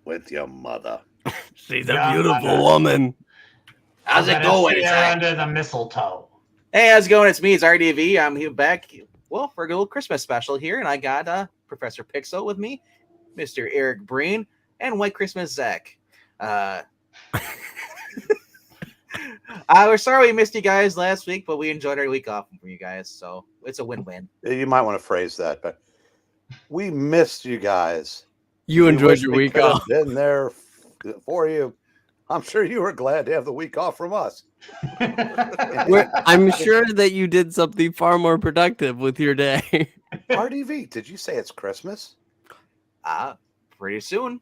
with your mother. She's a beautiful woman. How's it going? It's under the mistletoe. Hey, how's it going? It's me. It's RDV. I'm here back. Well, for a little Christmas special here, and I got Professor Pixel with me, Mr. Eric Breen, and White Christmas Zach. We're sorry we missed you guys last week, but we enjoyed our week off from you guys, so it's a win-win. You might want to phrase that, but we missed you guys. You enjoyed your week off. Been there for you. I'm sure you were glad to have the week off from us. I'm sure that you did something far more productive with your day. RDV, did you say it's Christmas? Pretty soon.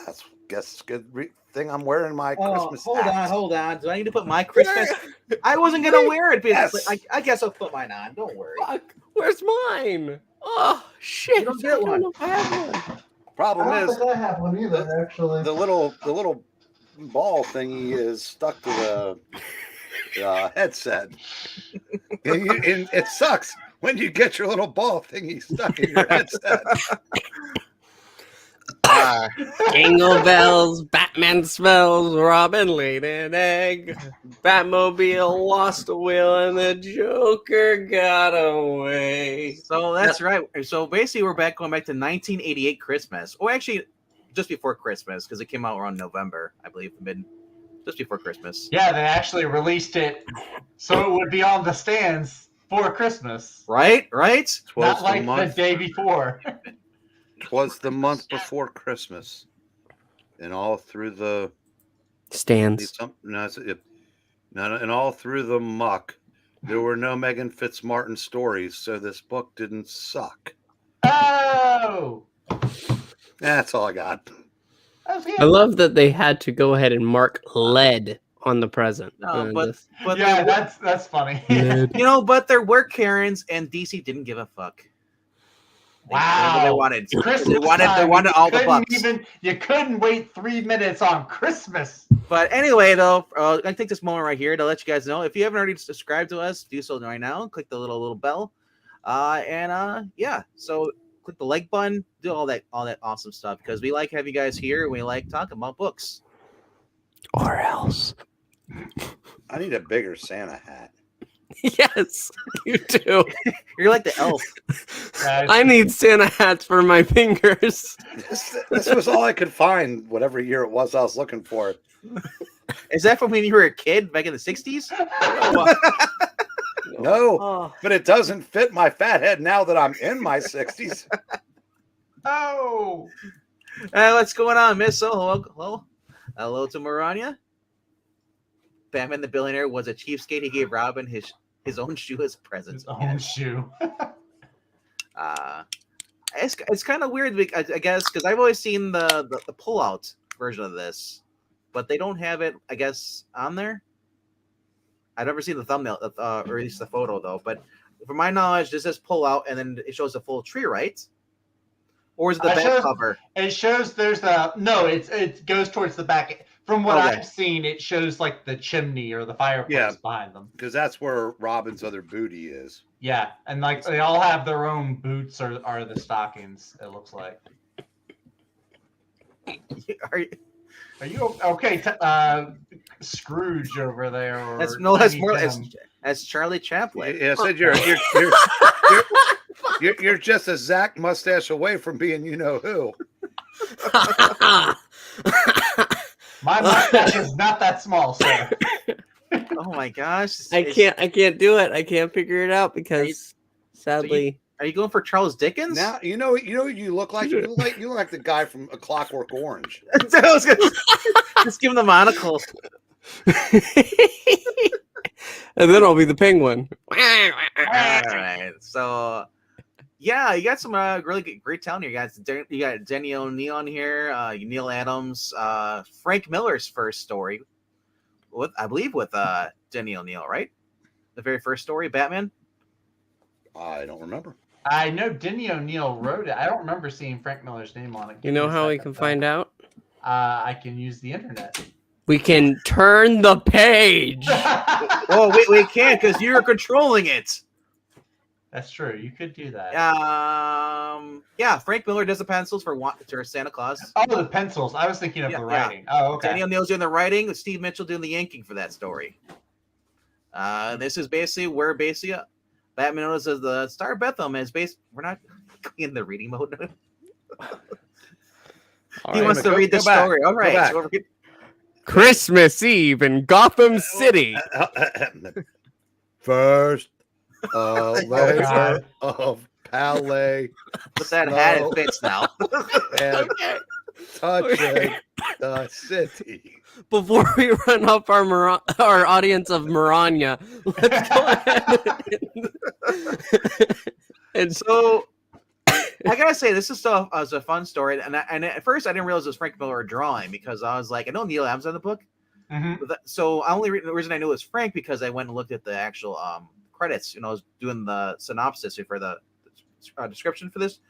That's guess good thing I'm wearing my Christmas hat. Hold on. Do I need to put my Christmas? I wasn't gonna wear it, because Yes. I guess I'll put mine on. Don't worry. Fuck, where's mine? Oh shit! You don't get one. I have one. Problem I don't is think I have one either, actually. the little ball thingy is stuck to the headset. And it sucks when you get your little ball thingy stuck in your headset. Jingle bells, Batman smells, Robin laid an egg, Batmobile lost a wheel, and the Joker got away. So that's right. So basically, we're going back to 1988 Christmas. Or actually, just before Christmas, because it came out around November, I believe, just before Christmas. Yeah, they actually released it so it would be on the stands for Christmas. Right? Not like the day before. Was the month before Christmas, and all through the Stands. and all through the muck, there were no Megan Fitzmartin stories, so this book didn't suck. Oh! That's all I got. I love that they had to go ahead and mark lead on the present. No, but Yeah, that's funny. but there were Karens, and DC didn't give a fuck. Wow. They wanted. Christmas They wanted time, all the bucks. You couldn't wait 3 minutes on Christmas. But anyway, though, I take this moment right here to let you guys know, if you haven't already subscribed to us, do so right now. Click the little bell, so click the like button, do all that awesome stuff, because we like having you guys here, and we like talking about books. Or else. I need a bigger Santa hat. Yes, you do. You're like the elf. I need Santa hats for my fingers. This was all I could find, whatever year it was I was looking for. Is that from when you were a kid back in the 60s? No, but it doesn't fit my fat head now that I'm in my 60s. Oh! What's going on, Miss? Hello to Marania. Batman the Billionaire was a cheapskate. He gave Robin his own shoe as a present. His own shoe. It's kind of weird, I guess, because I've always seen the pull-out version of this, but they don't have it, I guess, on there. I've never seen the thumbnail, or at least the photo, though. But from my knowledge, this says pull-out, and then it shows the full tree, right? Or is it the back cover? It shows it goes towards the back. From what I've seen, it shows like the chimney or the fireplace behind them. Because that's where Robin's other booty is. Yeah, and like they all have their own boots or are the stockings, it looks like. Are you okay? Scrooge over there. Or that's Charlie Chaplin. Yeah, I said you're just a Zach mustache away from being you know who. My mustache is not that small, sir. Oh my gosh! I can't do it. I can't figure it out because, sadly. Are you going for Charles Dickens? Now you know you look like. You look like the guy from A Clockwork Orange. Just give him the monocle. And then I'll be the penguin. All right. So, yeah, you got some really great talent here, guys. You got Denny O'Neil on here. Neil Adams. Frank Miller's first story. I believe with Denny O'Neil, right? The very first story, Batman. I don't remember. I know Denny O'Neil wrote it. I don't remember seeing Frank Miller's name on it. You know how we can find out? I can use the internet. We can turn the page. Oh, we can't because you're controlling it. That's true. You could do that. Yeah, Frank Miller does the pencils for Santa Claus. Oh, the pencils. I was thinking of the writing. Oh, okay. Danny O'Neill's doing the writing, with Steve Mitchell doing the inking for that story. This is basically where Batman notices the Star of Bethlehem is based. We're not in the reading mode. He wants to read the story. All right. So Christmas Eve in Gotham City. First layer of palais. Put that hat, it fits now. And touching the city. Before we run up our audience of Maranya, let's go ahead. And so, I gotta say, this is still a fun story. And at first, I didn't realize it was Frank Miller drawing because I was like, I know Neil Adams on the book. Mm-hmm. So the reason I knew it was Frank because I went and looked at the actual credits. I was doing the synopsis for the description for this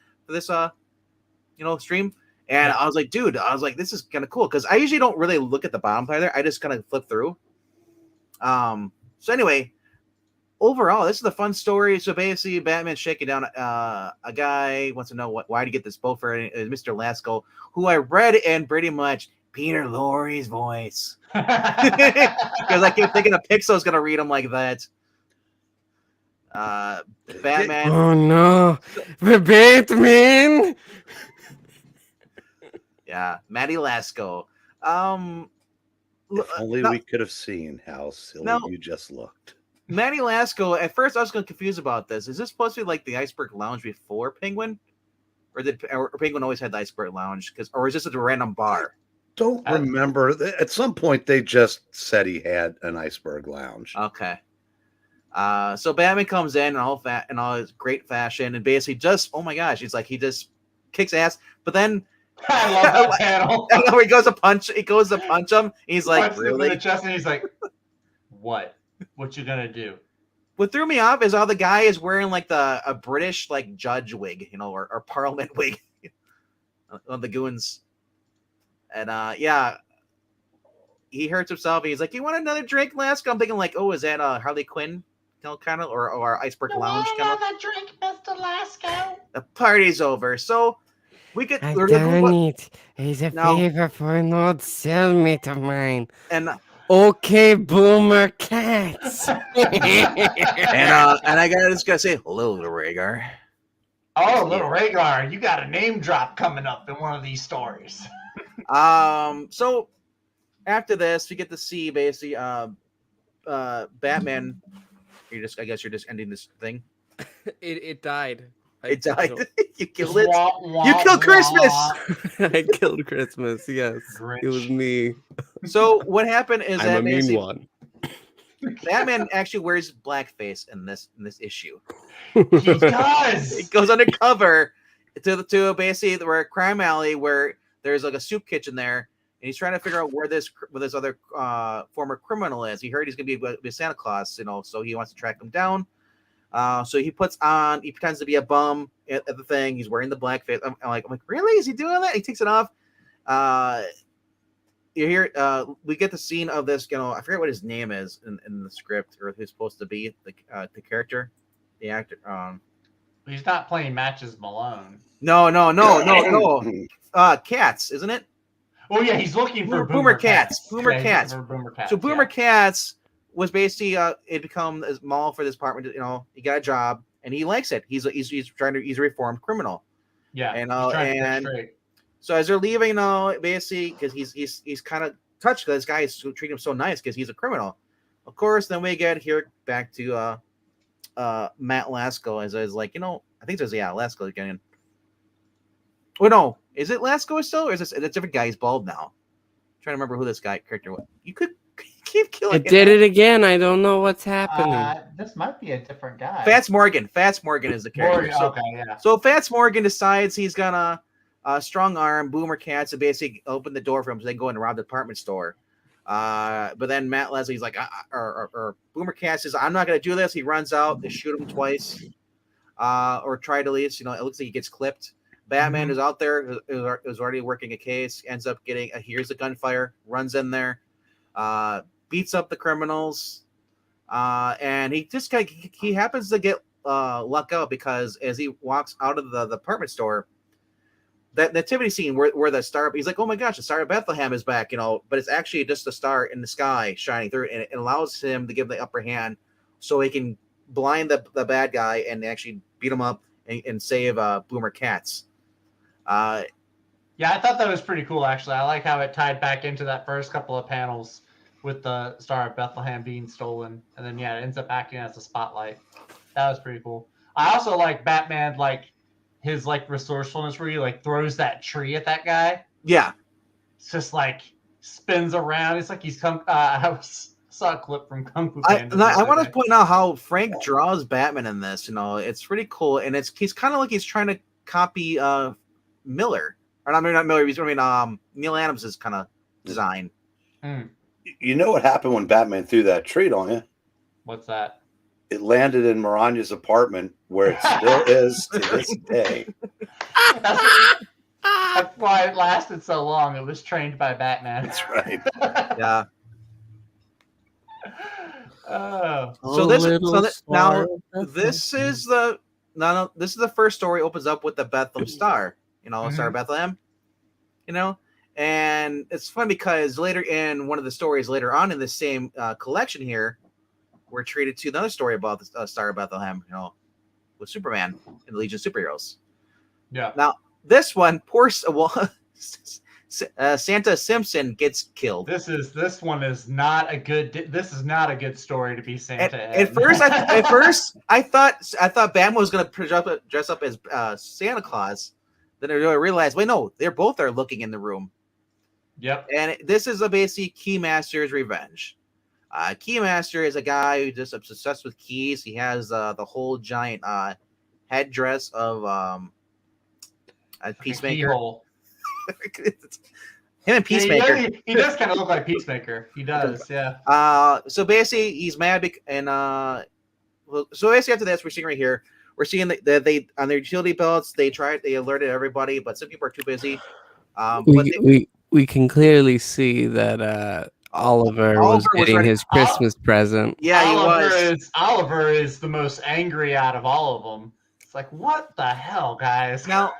stream. And I was like, dude, this is kind of cool because I usually don't really look at the bottom either. I just kind of flip through. So anyway, overall, this is a fun story. So basically, Batman's shaking down a guy, wants to know why to get this boat for Mr. Lasco, who I read in pretty much Peter Lorre's voice. Because I keep thinking Pixel's going to read him like that. Batman. Oh, no. Batman. Yeah, Matty Lasco. If only we could have seen how silly you just looked. Matty Lasco, at first I was confused about this. Is this supposed to be like the Iceberg Lounge before Penguin? Or Penguin always had the Iceberg Lounge? Or is this a random bar? Don't remember. At some point, they just said he had an Iceberg Lounge. Okay. So Batman comes in all his great fashion and basically just, oh my gosh, he just kicks ass. But then I love that panel. He goes to punch him. He's like, really? The chest and he's like, what? What you gonna do? What threw me off is how the guy is wearing like a British like judge wig, or Parliament wig on the goons. And he hurts himself. He's like, "You want another drink, Lasco?" I'm thinking like, "Oh, is that Harley Quinn, kind of, or Iceberg Lounge kind of?" Another drink, Mr. Lasco. The party's over, so we could. I don't need. He's a favor for an old cellmate of mine. And okay, Boomer Cats. and I just gotta say hello, little Rhaegar. Oh, little Rhaegar, you got a name drop coming up in one of these stories. So after this, we get to see basically Batman. I guess you're just ending this thing. It died. It died. You killed it. You killed Christmas. I killed Christmas. Yes, it was me. So what happened is I'm a mean one. Batman actually wears blackface in this issue. He does. He goes undercover to basically where a crime alley where there's like a soup kitchen there, and he's trying to figure out where this other former criminal is. He heard he's gonna be Santa Claus, so he wants to track him down. So he pretends to be a bum at the thing. He's wearing the blackface. I'm like, really? Is he doing that? He takes it off. You hear? We get the scene of this. I forget what his name is in the script, or who's supposed to be the character, the actor. He's not playing Matches Malone. No. Cats, isn't it? Oh yeah, he's looking for Boomer Cats. Boomer Cats. So Boomer Cats was basically it become a mall for this apartment. He got a job and he likes it. He's a reformed criminal. Yeah, and so as they're leaving, basically because he's kind of touched because this guy is treating him so nice because he's a criminal. Of course, then we get here back to Matt Lasco as like I think there's Lasco again. Oh no, is it Lasco still, or is this a different guy? He's bald now. I'm trying to remember who this character was. You could keep killing. It did it again. I don't know what's happening. This might be a different guy. Fats Morgan. Fats Morgan is the character. Okay, yeah. So Fats Morgan decides he's gonna strong arm Boomer Cats and basically open the door for him so they can go in and rob the department store. But then Matt Leslie's like, or Boomer Cats says, "I'm not gonna do this." He runs out. They shoot him twice, or try to at least. It looks like he gets clipped. Batman is out there, is already working a case, ends up getting hears the gunfire, runs in there, beats up the criminals, and he just he happens to get luck out because as he walks out of the department store, that nativity scene where the star, he's like, oh my gosh, the Star of Bethlehem is back, but it's actually just a star in the sky shining through, and it allows him to give the upper hand so he can blind the bad guy and actually beat him up and save Boomer Katz. Yeah, I thought that was pretty cool, actually. I like how it tied back into that first couple of panels with the Star of Bethlehem being stolen. And then, yeah, it ends up acting as a spotlight. That was pretty cool. I also like Batman, like, his, like, resourcefulness where he, like, throws that tree at that guy. Yeah. It's just, like, spins around. It's like he's come... I saw a clip from Kung Fu Panda. I want to point out how Frank draws Batman in this. It's pretty cool. And he's kind of like he's trying to copy Miller. Or not Miller. Neil Adams' kind of design. You know what happened when Batman threw that tree, don't you? What's that? It landed in Miranda's apartment, where it still is to this day. That's why it lasted so long. It was trained by Batman. That's right. Yeah. Oh. This is the first story opens up with the Bethlehem Star. Star of Bethlehem. And it's fun because later in one of the stories later on in the same collection here, we're treated to another story about the Star of Bethlehem, with Superman and the Legion of Superheroes. Yeah. Now this one, poor Santa Simpson gets killed. This is not a good story to be Santa. At first, I thought Batman was going to dress up as Santa Claus. Then I realized, wait, no, they're both are looking in the room. Yep. And this is a basic Keymaster's revenge. Keymaster is a guy who's just obsessed with keys. He has the whole giant headdress of a Peacemaker. Him and Peacemaker. Yeah, he does kind of look like Peacemaker. He does, yeah. So basically, he's mad, so basically after this, we're seeing right here. We're seeing that they on their utility belts. They alerted everybody, but some people are too busy. We can clearly see that Oliver was getting his Christmas present. Yeah, he was. Oliver is the most angry out of all of them. It's like, what the hell, guys? Now,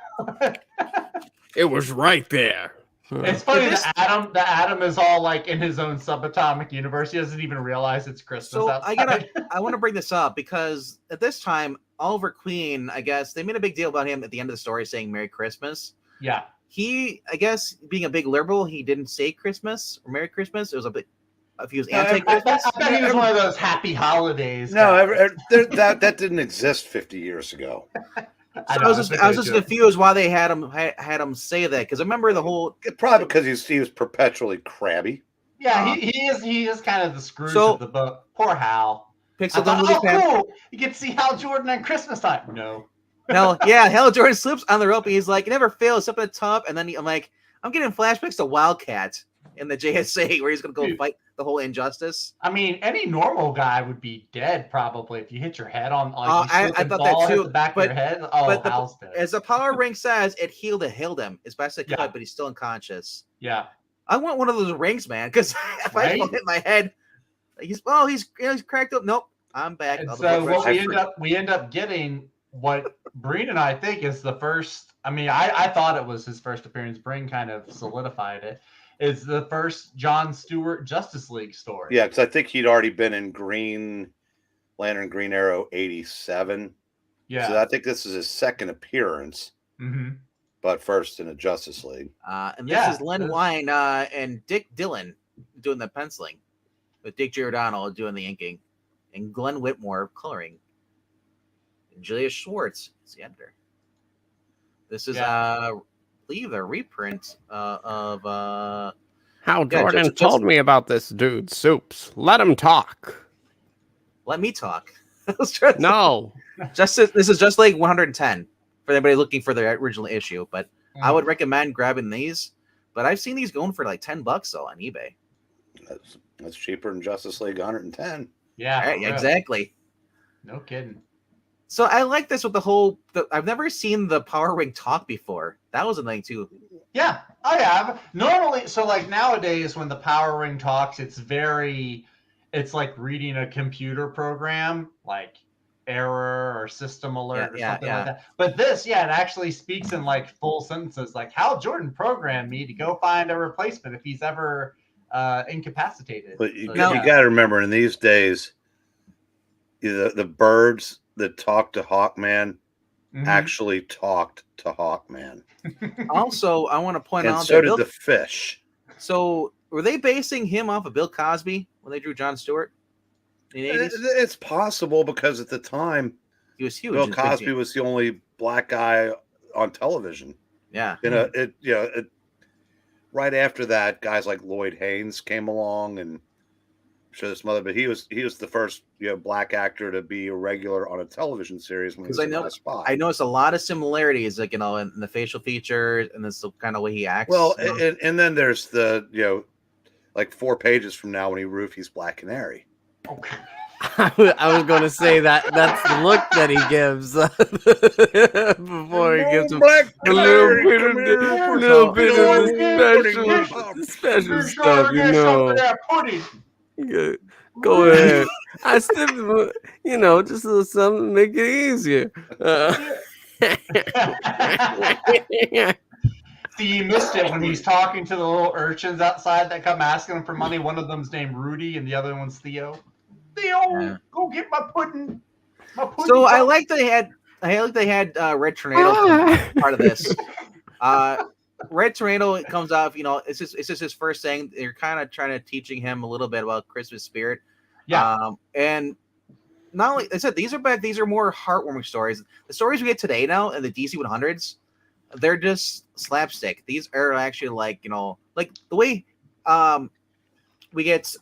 it was right there. It's funny that Adam is all like in his own subatomic universe. He doesn't even realize it's Christmas. So outside. I want to bring this up because at this time, Oliver Queen, I guess they made a big deal about him at the end of the story saying Merry Christmas. Yeah. He, I guess, being a big liberal, he didn't say Christmas or Merry Christmas. It was if he was anti-Christmas. I bet he was one of those happy holidays. No, that didn't exist 50 years ago. I was just confused why they had him say that, because I remember the whole probably because he was perpetually crabby. Yeah, he is kind of the Scrooge of the book. Poor Hal. Cool! You get to see Hal Jordan on Christmas time. No. Hal Jordan slips on the rope and he's like, it never fails, up at the top, and then I'm getting flashbacks to Wildcat in the JSA where he's gonna go fight the whole injustice. I mean, any normal guy would be dead probably if you hit your head on. I thought that too. The back of your head. Oh, Hal's dead. As the power ring says, it healed him as best it could, but he's still unconscious. Yeah. I want one of those rings, man, because if I don't hit my head, he's cracked up. Nope, I'm back. And so what we end up getting what Breen and I think is the first. I mean, I thought it was his first appearance. Breen kind of solidified it. It's the first John Stewart Justice League story. Yeah, because I think he'd already been in Green Lantern, Green Arrow '87. Yeah, so I think this is his second appearance. Mm-hmm. But first in a Justice League. And this is Len Wein and Dick Dillin doing the penciling, with Dick Giordano doing the inking, and Glenn Whitmore coloring. And Julia Schwartz is the editor. This is, I believe, a reprint of. Hal Jordan told me about this dude, Soups. Let him talk. Let me talk. No. This is just like 110 for anybody looking for the original issue, but I would recommend grabbing these. But I've seen these going for like $10 though on eBay. That's cheaper than Justice League 110. Yeah, right, exactly. No kidding. So I like this with the whole. I've never seen the Power Ring talk before. That was a thing too. Yeah, I have. Normally, so like nowadays, when the Power Ring talks, it's like reading a computer program. Like error or system alert or Yeah, something yeah. like that. But this, yeah, it actually speaks in like full sentences, like Hal Jordan programmed me to go find a replacement if he's ever incapacitated. But you, So, you got to remember, in these days, the birds that talk to Hawkman actually talked to Hawkman. Also, I want to point And out so that did the fish. So were they basing him off of Bill Cosby when they drew Jon Stewart in the 80s? It's possible because at the time, He was huge. Bill Cosby was the only black guy on television. Yeah. Right after that, guys like Lloyd Haynes came along, and I'm sure this mother, but he was the first black actor to be a regular on a television series. Because I noticed a lot of similarities, like in the facial features and the kind of way he acts. Well, and then there's the like 4 pages from now when he roofies Black Canary. Okay. I was going to say that's the look that he gives before he gives him a little bit of special stuff, Go ahead. I still, just a little something to make it easier. See, you missed it when he's talking to the little urchins outside that come asking him for money. One of them's named Rudy, and the other one's Theo. Theo, go get my pudding. So I like they had Red Tornado part of this. Red Tornado comes off, it's just his first thing. They're kind of trying to teaching him a little bit about Christmas spirit. Yeah. And not only I said these are more heartwarming stories. The stories we get today now in the DC 100s, they're just slapstick. These are actually like the way we get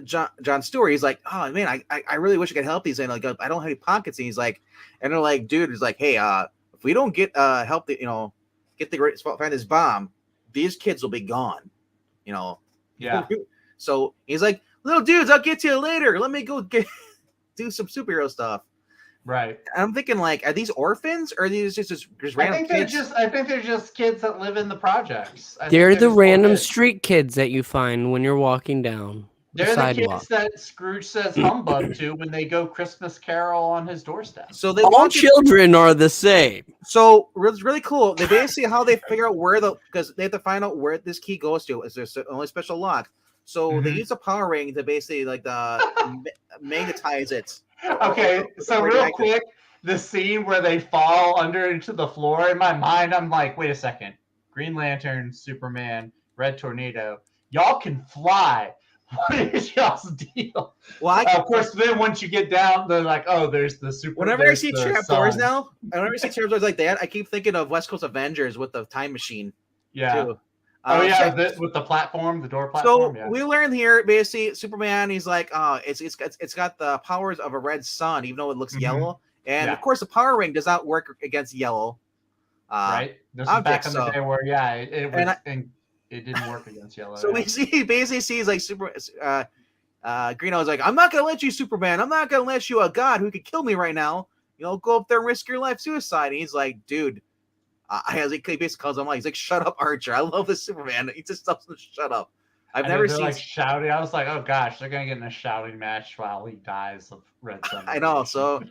John Stewart. He's like, oh man, I really wish I could help these, and like I don't have any pockets. And he's like, and they're like, dude, he's like, hey, if we don't get help, find this bomb, these kids will be gone. Yeah. So he's like, little dudes, I'll get to you later. Let me go do some superhero stuff. Right. I'm thinking, like, are these orphans or are these just random kids? I think they're just kids that live in the projects. They're the random street kids that you find when you're walking down. They're the kids that Scrooge says humbug to when they go Christmas Carol on his doorstep. So all children are the same. So it's really cool. They basically how they figure out because they have to find out where this key goes to. Is there only special lock? So they use a power ring to basically like magnetize it. Okay, so real quick, the scene where they fall under into the floor, in my mind, I'm like, wait a second. Green Lantern, Superman, Red Tornado, y'all can fly. What is y'all's deal? Well, of course, then once you get down, they're like, oh, there's the super. Whenever I see trapdoors now, whenever I see trapdoors like that, I keep thinking of West Coast Avengers with the time machine. Yeah. Too. With the platform, the door platform. So we learn here basically Superman. He's like, it's got the powers of a red sun, even though it looks yellow. And of course, the power ring does not work against yello. Right. This is back in the day where it didn't work against yellow. So we basically sees like Greeno's like, I'm not gonna let you, Superman. I'm not gonna let you, a god who could kill me right now. Go up there and risk your life, suicide. And he's like, dude. He basically calls him like, he's like, shut up, Archer. I love this Superman. He just tells him to shut up. I've never seen like shouting. I was like, oh gosh, they're gonna get in a shouting match while he dies of Red Sun. I know. So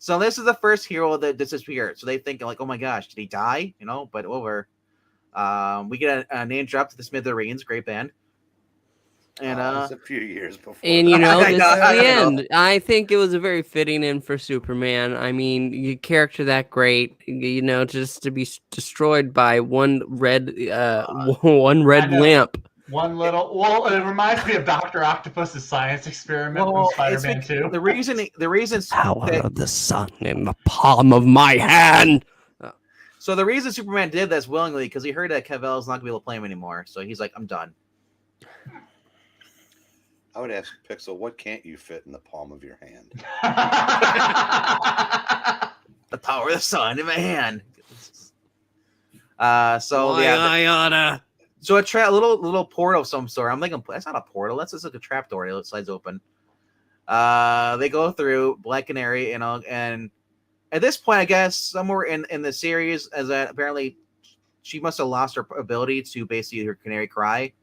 this is the first hero that disappeared. So they think like, oh my gosh, did he die? But over. We get a name drop to the Smithereens, great band. And it's a few years before. And this is the end. I think it was a very fitting end for Superman. I mean, your character that great, just to be destroyed by one red lamp. One little. Well, it reminds me of Dr. Octopus's science experiment from Spider-Man 2. The reason power of the sun in the palm of my hand. So the reason Superman did this willingly because he heard that Cavill-'s not gonna be able to play him anymore. So he's like, I'm done. I would ask Pixel, what can't you fit in the palm of your hand? The power of the sun in my hand. So a little portal of some sort. I'm thinking that's not a portal. That's just like a trap door. It slides open. They go through Black Canary, and at this point, I guess somewhere in the series, as that apparently she must have lost her ability to basically her canary cry.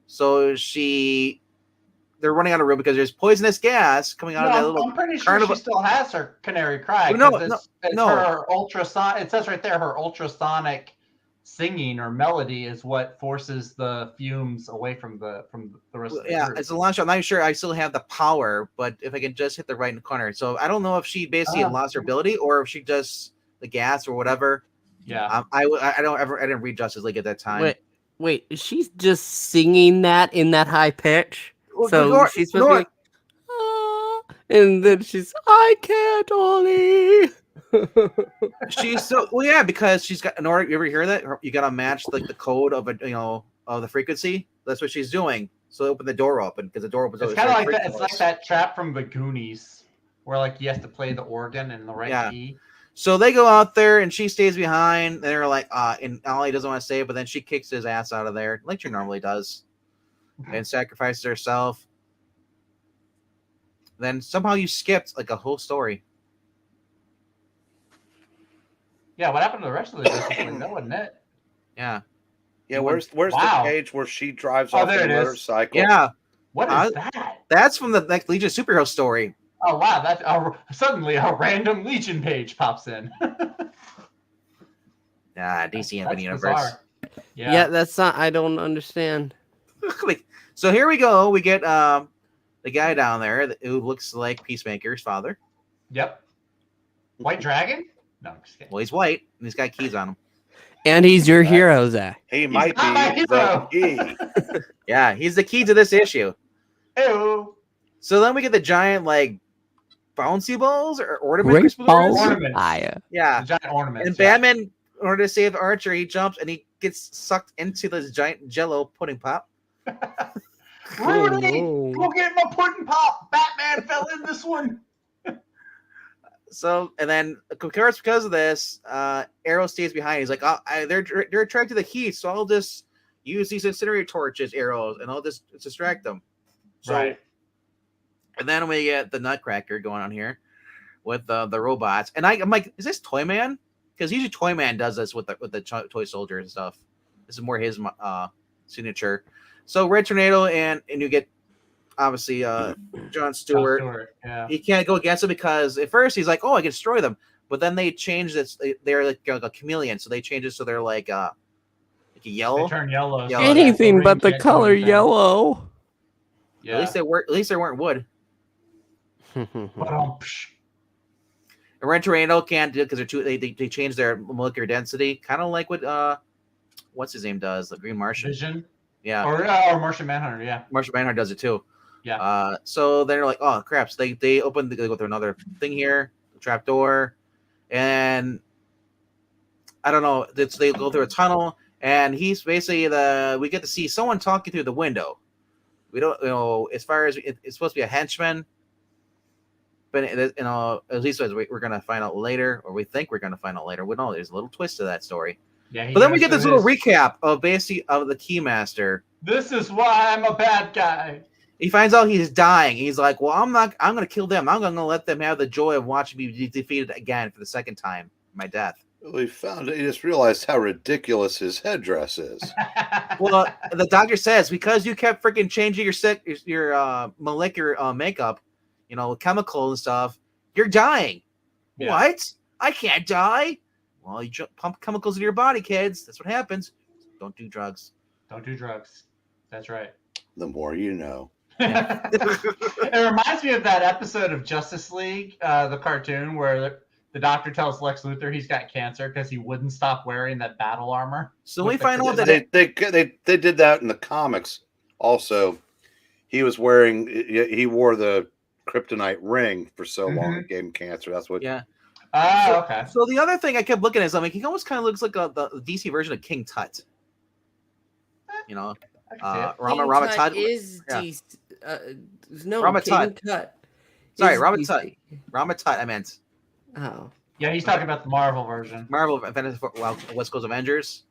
So she they're running out of room because there's poisonous gas coming out of that little. I'm pretty sure carnival- she still has her canary cry. No, 'cause it's no. her ultrasonic. It says right there her ultrasonic singing or melody is what forces the fumes away from the rest of the group. It's a launch. I'm not sure I still have the power, but if I can just hit the right corner. So I don't know if she basically lost her ability or if she just the gas or whatever. Yeah. I didn't read Justice League at that time. Wait, she's just singing that in that high pitch. Well, So she's supposed to be like, "Ah," and then she's, I can't, Ollie. She's so because she's got in order. You ever hear that? You got to match like the code of of the frequency. That's what she's doing. So open the door open because the door opens. It's kind of like that. It's like that trap from the Goonies, where like you have to play the organ in the right key. So they go out there and she stays behind. And they're like, and Ollie doesn't want to stay, but then she kicks his ass out of there, like she normally does, and sacrifices herself. Then somehow you skipped like a whole story. Yeah, what happened to the rest of the Justice League? That wasn't it. Yeah. Yeah, where's the page where she drives off the motorcycle? Yeah. What is that? That's from the next Legion superhero story. Oh wow! That's suddenly a random Legion page pops in. DC Infinite Universe. Bizarre. Yeah, that's not. I don't understand. So here we go. We get the guy down there who looks like Peacemaker's father. Yep. White Dragon? No, I'm just kidding. Well, he's white and he's got keys on him. And he's your hero, Zach. He might be the key. Yeah, he's the key to this issue. Ew. So then we get the giant like bouncy balls or ornament Great balls. Ornaments. Yeah. The giant ornaments. And Batman, in order to save Archer, he jumps and he gets sucked into this giant Jello pudding pop. Rudy, Oh, no. go get my pudding pop. Batman fell in this one. So and then of course because of this, Arrow stays behind. He's like, they're attracted to the heat, so I'll just use these incendiary torches, arrows, and I'll just distract them. So, Right. And then we get the Nutcracker going on here with the robots, and I'm like, is this Toyman? Because usually Toyman does this with the toy soldiers and stuff. This is more his signature. So Red Tornado and you get obviously John Stewart. Yeah. He can't go against him because at first he's like, oh, I can destroy them, but then they change this. They're like a chameleon, so they change it so they're like a yellow. They turn yellow. Yellow. Anything but the color yellow. Yeah. At least they weren't wood. Ba-dum-psh. And Red Tornado can't do it because they change their molecular density, kind of like what what's his name does, the Green Martian. Vision. Yeah. Or Martian Manhunter. Yeah. Martian Manhunter does it too. Yeah. So they're like, oh crap! So they open, they go through another thing here, the trap door, and I don't know. They go through a tunnel, and he's basically we get to see someone talking through the window. We don't, as far as it's supposed to be a henchman, but at least as we're gonna find out later, or we think we're gonna find out later. We know there's a little twist to that story. Yeah. But then we get this little recap of basically of the Keymaster. This is why I'm a bad guy. He finds out he's dying. He's like, well, I'm going to kill them. I'm going to let them have the joy of watching me be defeated again for the second time. My death. Well, he just realized how ridiculous his headdress is. Well, the doctor says, because you kept freaking changing your molecular makeup, chemical and stuff, you're dying. Yeah. What? I can't die. Well, you pump chemicals into your body, kids. That's what happens. Don't do drugs. Don't do drugs. That's right. The more you know. It reminds me of that episode of Justice League, the cartoon, where the doctor tells Lex Luthor he's got cancer because he wouldn't stop wearing that battle armor. So we find out that they did that in the comics. Also, he wore the kryptonite ring for so long it gave him cancer. That's what. Yeah. Okay. So the other thing I kept looking at is he almost kind of looks like the DC version of King Tut. Rama Tut is DC. No, Rama King Tut. Tut. Sorry, Rama Tut. Rama Tut. I meant. Oh. Yeah, he's talking about the Marvel version. Marvel West Coast Avengers.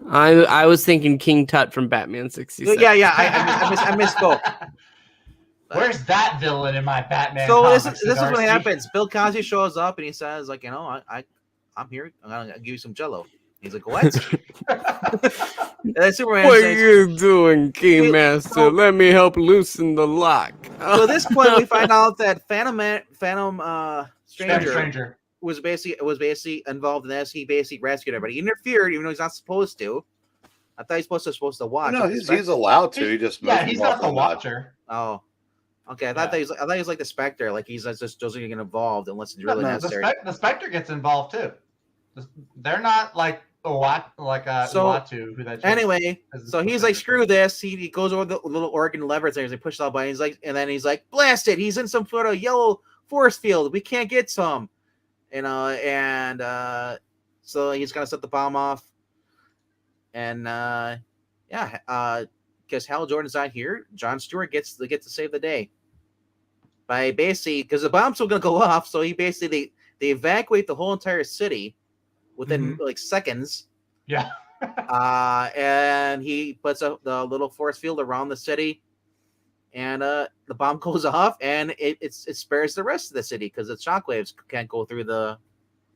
I was thinking King Tut from Batman 66. Yeah. I misspoke. Where's that villain in my Batman? So this comics, is what happens. Bill Cosby shows up and he says, I'm here. I'm gonna give you some Jello. He's like, what? And then Superman What are says, you doing, Keymaster? so- Let me help loosen the lock. so at this point, we find out that Phantom Stranger Stranger. was basically involved in this. He basically rescued everybody. He interfered, even though he's not supposed to. I thought he's supposed to watch. No, he's allowed to. He just moves He's him not off the on that. watcher. Oh, okay. I thought he was like the Spectre. Like he's just doesn't get involved unless it's really necessary. The Spectre gets involved too. They're not like Uatu, who that. Anyway, so he's like, screw this. He goes over the little organ levers there. He pushes out by. He's like, and then he's like, blast it. He's in some sort of yellow force field. We can't get some, so he's gonna set the bomb off. And because Hal Jordan's not here, John Stewart gets to save the day by basically because the bomb's still gonna go off. So he basically they evacuate the whole entire city within like seconds. Yeah. And he puts the little force field around the city, and the bomb goes off, and it spares the rest of the city because the shockwaves can't go through the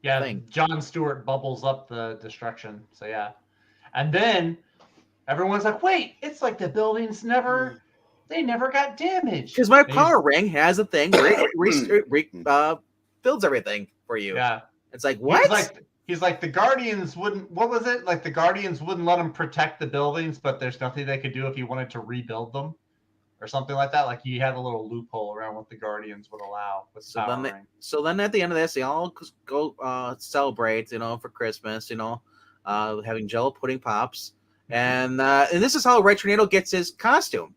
thing. John Stewart bubbles up the destruction. So yeah, and then everyone's like, "Wait, it's like the buildings never got damaged." Because my power ring has a thing where it builds everything for you. Yeah, it's like what? He's like the Guardians wouldn't. What was it? Like the Guardians wouldn't let him protect the buildings, but there's nothing they could do if he wanted to rebuild them, or something like that. Like he had a little loophole around what the Guardians would allow. With So then at the end of this, they all go celebrate, for Christmas, having Jello pudding pops, and this is how Red Tornado gets his costume.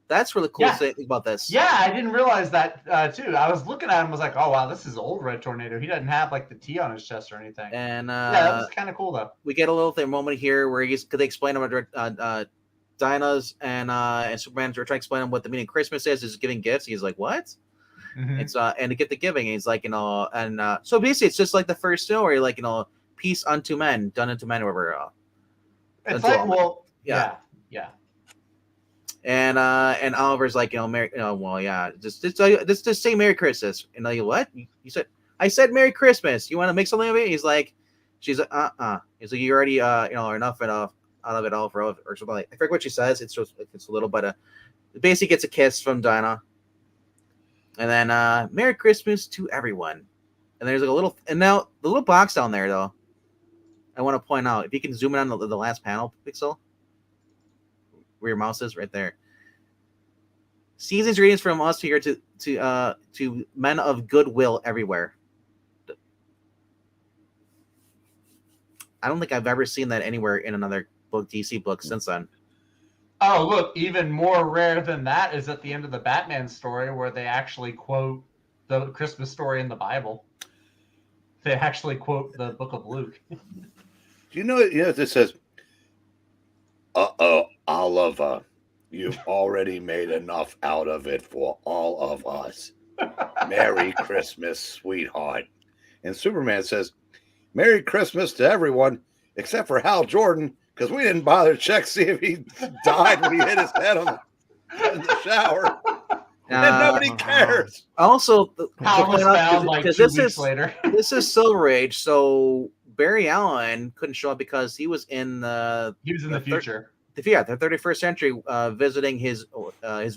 That's really cool thing about this. Yeah, I didn't realize that too. I was looking at him, was like, oh wow, this is old Red Tornado. He doesn't have like the T on his chest or anything. And that was kind of cool though. We get a little moment here where they explain about Dinah's and Superman's. We're trying to explain him what the meaning of Christmas is giving gifts. He's like, what? It's and to get the giving. He's like, so basically it's just like the first story, like peace unto men, done unto men, whatever. It's like, yeah. And Oliver's like, Merry, just say Merry Christmas. And you what? You said I said Merry Christmas. You want to make something of it? He's like, she's like, He's like, you already enough out of it all or something like. I forget what she says. It's just it's a little, but basically gets a kiss from Dinah. And then Merry Christmas to everyone. And there's like a little, and now the little box down there though. I want to point out if you can zoom in on the last panel pixel. Where your mouse is, right there. Season's greetings from us here to men of goodwill everywhere. I don't think I've ever seen that anywhere in another DC book since then. Oh, look, even more rare than that is at the end of the Batman story where they actually quote the Christmas story in the Bible. They actually quote the Book of Luke. Do you know this says, Oliver, you've already made enough out of it for all of us. Merry Christmas, sweetheart. And Superman says, Merry Christmas to everyone except for Hal Jordan, because we didn't bother to check see if he died when he hit his head in the shower. And nobody cares. Also, Hal was found like 2 weeks later. This is Silver Age, so Barry Allen couldn't show up because he was in the future. The 31st century, visiting his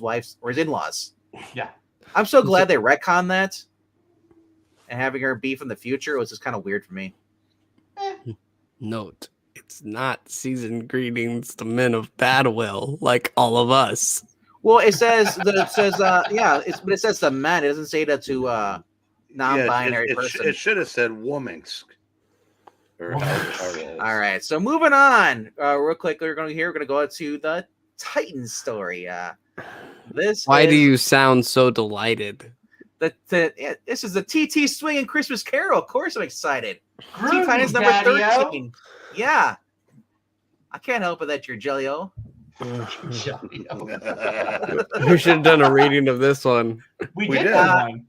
wife's or his in-laws. Yeah, I'm so glad they retconned that, and having her be from the future was just kind of weird for me. Note: it's not season greetings to men of bad will like all of us. Well, it says but it says the men. It doesn't say that to non-binary person. It should have said womansk. All right, so moving on, real quick, we're gonna go to the Titan story. Why do you sound so delighted? This is the TT Swingin Christmas Carol. Of course, I'm excited. Groovy, Titan's number Daddy-o. 13. Yeah, I can't help it that you're Jelly-O. We should have done a reading of this one. We did that one.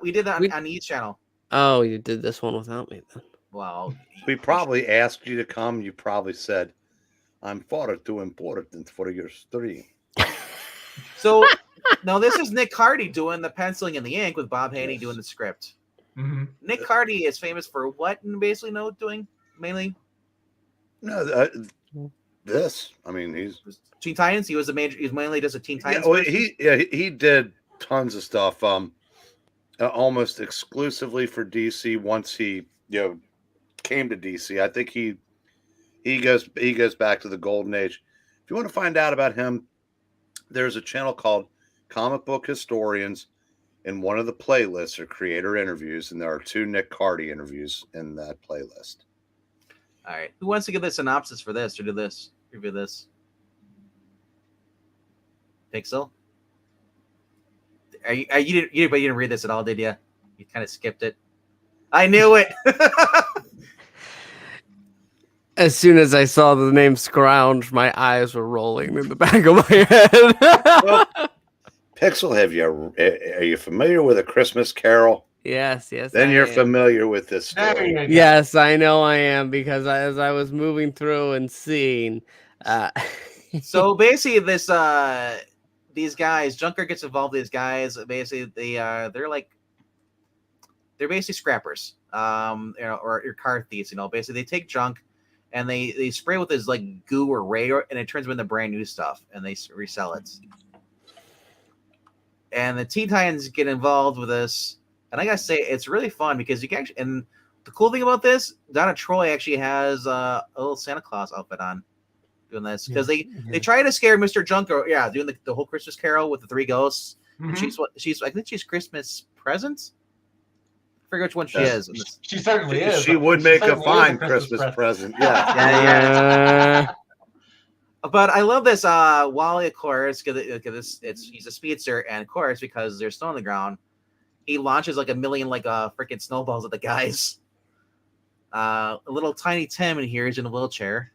We did that on each channel. Oh, you did this one without me then. Well, we probably asked you to come. You probably said, I'm far too important for your stream. So, no, this is Nick Cardy doing the penciling and the ink with Bob Haney doing the script. Mm-hmm. Nick Cardy is famous for what, basically, doing mainly? No, this. I mean, he's Teen Titans. He was the major. He's mainly just a Teen Titans. yeah. Well, person? he did tons of stuff. Almost exclusively for DC. Once he came to DC, I think he goes back to the golden age. If you want to find out about him, there's a channel called Comic Book Historians, and one of the playlists are creator interviews, and there are 2 Nick Cardy interviews in that playlist. All right. Who wants to give the synopsis for this or do this? Review this. Pixel? You didn't read this at all, did you? You kind of skipped it. I knew it. As soon as I saw the name Scrounge, my eyes were rolling in the back of my head. Well, Pixel, are you familiar with A Christmas Carol? Yes. Then you're am. familiar with this There story. you go. Yes, I know I am because as I was moving through and seeing, So basically, these guys, Junker gets involved. These guys, basically, they're basically scrappers, or car thieves. Basically, they take junk and they spray with this like goo or radar, and it turns them into brand new stuff, and they resell it. And the Teen Titans get involved with this, and I gotta say, it's really fun because you can actually. And the cool thing about this, Donna Troy actually has a little Santa Claus outfit on. Doing this because they try to scare Mr. Junker, doing the whole Christmas Carol with the 3 ghosts. Mm-hmm. I think she's Christmas presents. I forget which one she is. She certainly is. She would make a fine Christmas present. Yeah. Yeah. But I love this. Wally, of course, because he's a speedster, and of course, because there's snow on the ground, he launches like a million freaking snowballs at the guys. A little tiny Tim in here is in a wheelchair.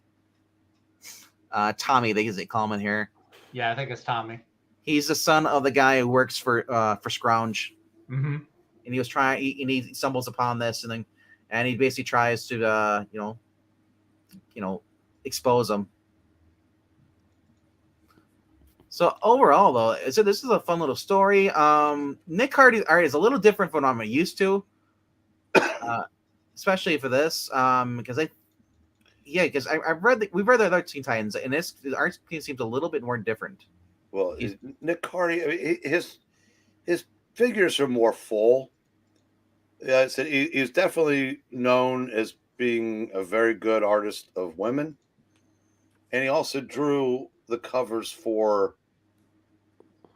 Tommy, they call him in here. Yeah, I think it's Tommy. He's the son of the guy who works for Scrounge. Mm-hmm. And he was trying. He stumbles upon this, and he basically tries to expose him. So overall, though, this is a fun little story. Nick Cardy's art is a little different from what I'm used to, especially for this, because I've read we've read the other Teen Titans, and the art seems a little bit more different. Well, Nick Cardy, I mean, his figures are more full. Yeah, he's definitely known as being a very good artist of women, and he also drew the covers for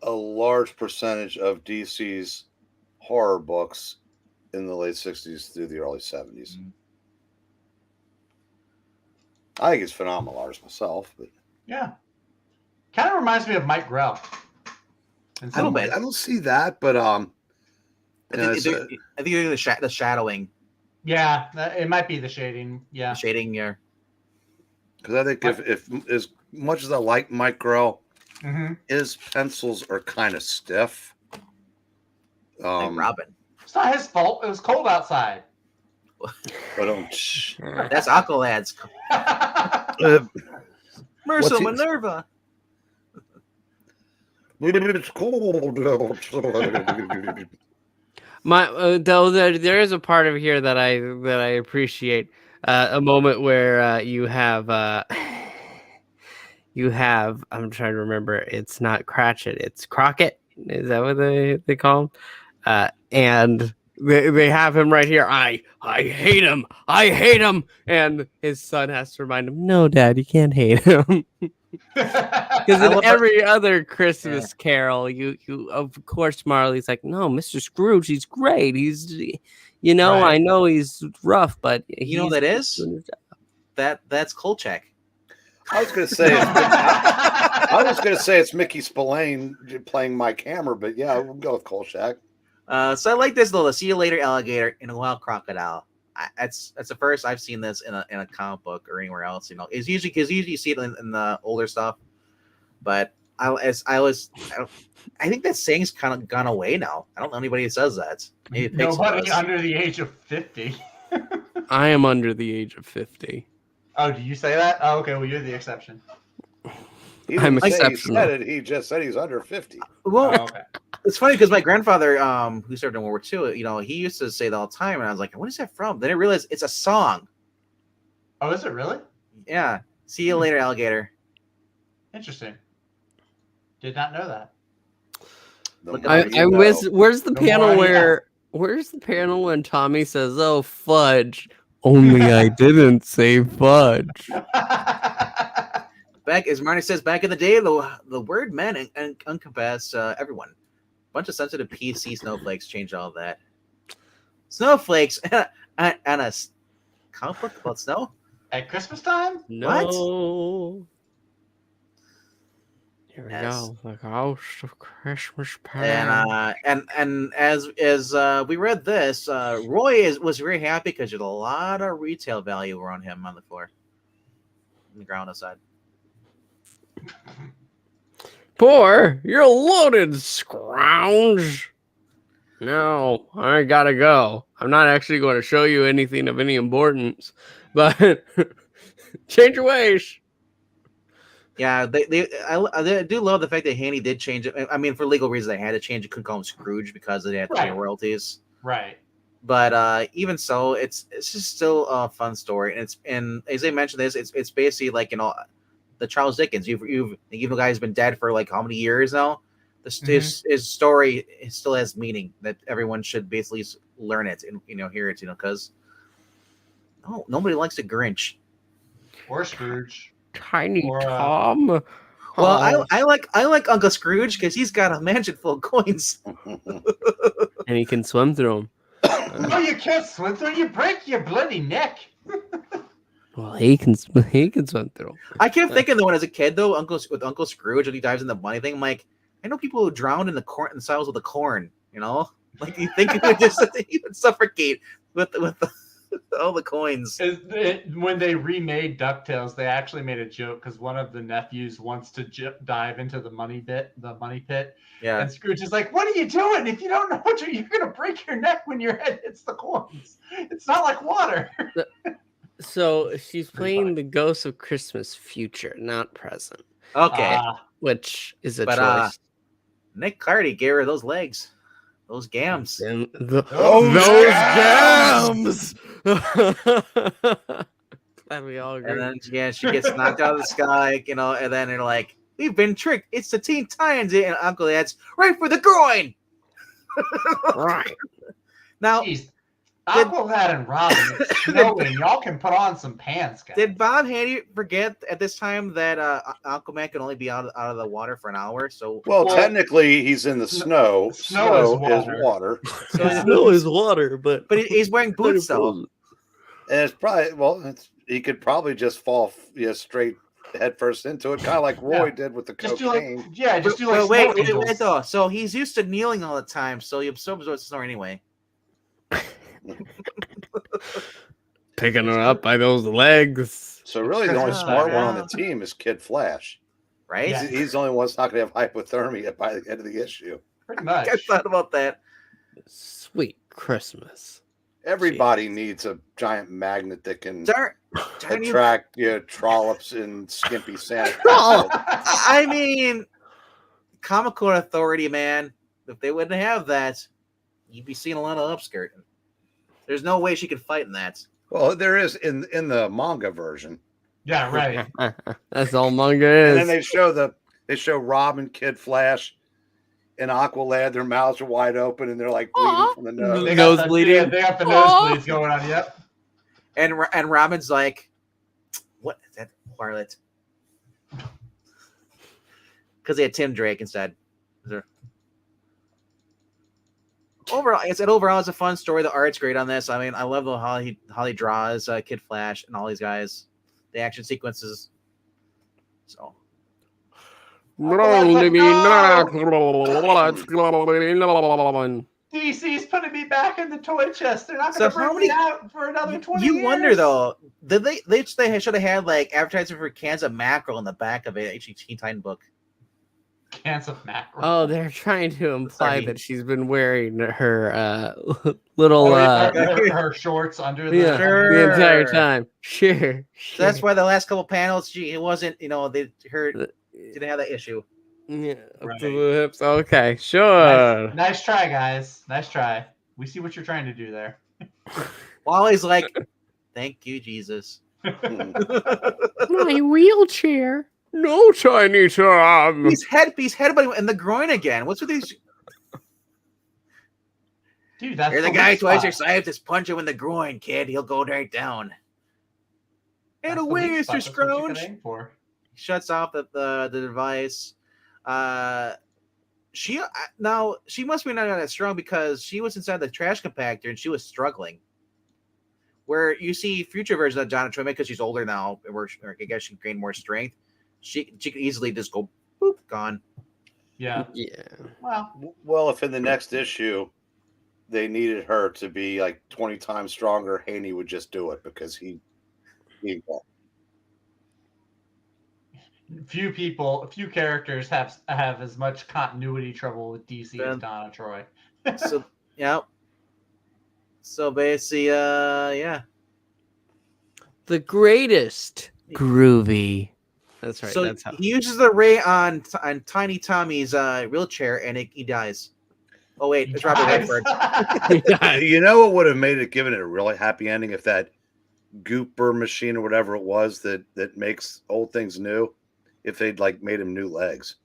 a large percentage of DC's horror books in the late 60s through the early 70s. Mm-hmm. I think it's phenomenal artist myself, but yeah, kind of reminds me of Mike Grell. I don't see that, but I think you're the shadowing. Yeah, it might be the shading. Yeah, the shading. Yeah, because I think if as much as I like Mike Grell, mm-hmm. his pencils are kind of stiff. Like Robin. It's not his fault. It was cold outside. But that's Aqualad's. Mercer Minerva. It's cold. Though there is a part of here that I appreciate. A moment where you have I'm trying to remember. It's not Cratchit. It's Crockett. Is that what they call him? And they have him right here. I hate him. I hate him. And his son has to remind him, no, Dad, you can't hate him. Because in every other Christmas Carol, you of course Marley's like, no, Mr. Scrooge, he's great. He's right. I know he's rough, but you know that is that's Kolchak. I was gonna say it's Mickey Spillane playing Mike Hammer, but yeah, we'll go with Kolchak. So I like this little "See you later, alligator" in a wild crocodile. That's the first I've seen this in a comic book or anywhere else. It's usually because you see it in the older stuff, but I think that saying's kind of gone away now. I don't know anybody who says that. Maybe nobody under the age of 50. I am under the age of 50. Oh, do you say that? Oh, okay. Well, you're the exception. I'm exceptional. He just said he's under 50. Well, okay. It's funny because my grandfather, who served in World War II, he used to say that all the time, and I was like, "What is that from?" Then I realized it's a song. Oh, is it really? Yeah. See you later, alligator. Interesting. Did not know that. The Look more at you know. Where's the The panel more- where where's the panel when Tommy says, "Oh fudge"? Only I didn't say fudge. Back, as Marty says, back in the day, the word meant and encompass everyone. Bunch of sensitive PC snowflakes changed all of that. Snowflakes and a comic book about snow? At Christmas time? No. Here we Yes. go. The ghost of Christmas past. And as we read this, Roy was very happy because there's a lot of retail value around him on the floor, on the ground outside. Poor, you're loaded, scrounge. No, I gotta go. I'm not actually going to show you anything of any importance, but change your ways. Yeah, I do love the fact that Haney did change it. I mean, for legal reasons, they had to change it. Couldn't call him Scrooge because they had to pay Right. royalties. Right. But even so, it's just still a fun story, and as they mentioned this, it's basically like the Charles Dickens. Even the guy's been dead for like how many years now. His story still has meaning that everyone should basically learn it and hear it. Because nobody likes a Grinch. Or Scrooge. Tiny Or, Tom. Well, Oh. I like Uncle Scrooge because he's got a mansion full of coins. And he can swim through them. No, you can't swim through. You break your bloody neck. Well, he can swim through them. I kept thinking though, when as a kid though, Uncle Scrooge, when he dives in the money thing, I'm like, I know people who drown in the corn in the silos of the corn. Like you think he would suffocate with all the coins. When they remade DuckTales, they actually made a joke because one of the nephews wants to dive into the money pit. Yeah. And Scrooge is like, "What are you doing? If you don't know what you're going to break your neck when your head hits the coins. It's not like water." So she's playing the Ghost of Christmas future, not present, Okay. which is a But, choice. Nick Cardy gave her those legs, those gams. And Those gams! Glad we all agree. And then she gets knocked out of the sky, and then they're like, "We've been tricked. It's the Teen Titans." And Uncle Ed's right for the groin. Right. Now, Jeez. Aqualad and Robin, it's snowing. Y'all can put on some pants, guys. did Bob Haney forget at this time that Aquaman can only be out of the water for an hour? So Well, technically, he's in the snow. Snow Snow is is water. Snow is water, but he's wearing boots though. And it's probably, he could probably just fall straight head first into it, kind of like Roy did with the Just cocaine. do like Wait snow angels. though. So he's used to kneeling all the time, so he absorbs what's snore anyway. picking her up by those legs. So really, the only smart one on the team is Kid Flash. Right? Yeah. He's the only one that's not going to have hypothermia by the end of the issue. Pretty much. I thought about that. Sweet Christmas. Everybody needs a giant magnet that can Darn you. attract trollops and skimpy Santa. I mean, Comic Con Authority, man. If they wouldn't have that, you'd be seeing a lot of upskirt. There's no way she could fight in that. Well, there is in the manga version. Yeah, right. That's all manga And then is. they show Robin, Kid Flash, and Aqualad. Their mouths are wide open and they're like bleeding from the nose. They Nose got bleeding. Yeah, they got the nosebleeds going on. Yep. And Robin's like, "What is that, Violet?" Because they had Tim Drake instead. Overall, it's a fun story. The art's great on this. I mean, I love how he draws Kid Flash and all these guys. The action sequences. So DC's putting me back in the toy chest. They're not So going to how bring me many- out for another 20 you years. wonder though, did they should have had like advertising for cans of mackerel in the back of it, actually Teen Titan book. Cans of mackerel. Oh, they're trying to imply Sorry. that she's been wearing her little her shorts under the. yeah, Sure. the entire time. Sure. So that's why the last couple panels, it wasn't, they didn't have that issue. Yeah, up Right. to the hips. Okay, sure. Nice try, guys. Nice try. We see what you're trying to do there. Wally's like, "Thank you, Jesus." My wheelchair. No, Tiny Tom. He's headbutting in the groin again. What's with these? Dude, that's You're the guy weak twice spot. your size. Just punch him in the groin, kid. He'll go right down. And That's the away, weak spot. Mr. That's what you can Scrooge. aim for. Shuts off the device. She must be not that strong because she was inside the trash compactor and she was struggling. Where you see future versions of Donna Troy because she's older now, or I guess she gained more strength. She could easily just go boop gone. Yeah. Yeah. Well, if in the next issue they needed her to be like 20 times stronger, Haney would just do it because he Few characters have as much continuity trouble with DC as Donna Troy. So yeah. So basically, yeah. The greatest groovy. That's right. So that's how. he uses the ray on Tiny Tommy's wheelchair, and he dies. Oh wait, it's Robert Redford. You know what would have made it, given it a really happy ending, if that gooper machine or whatever it was that makes old things new, if they'd like made him new legs.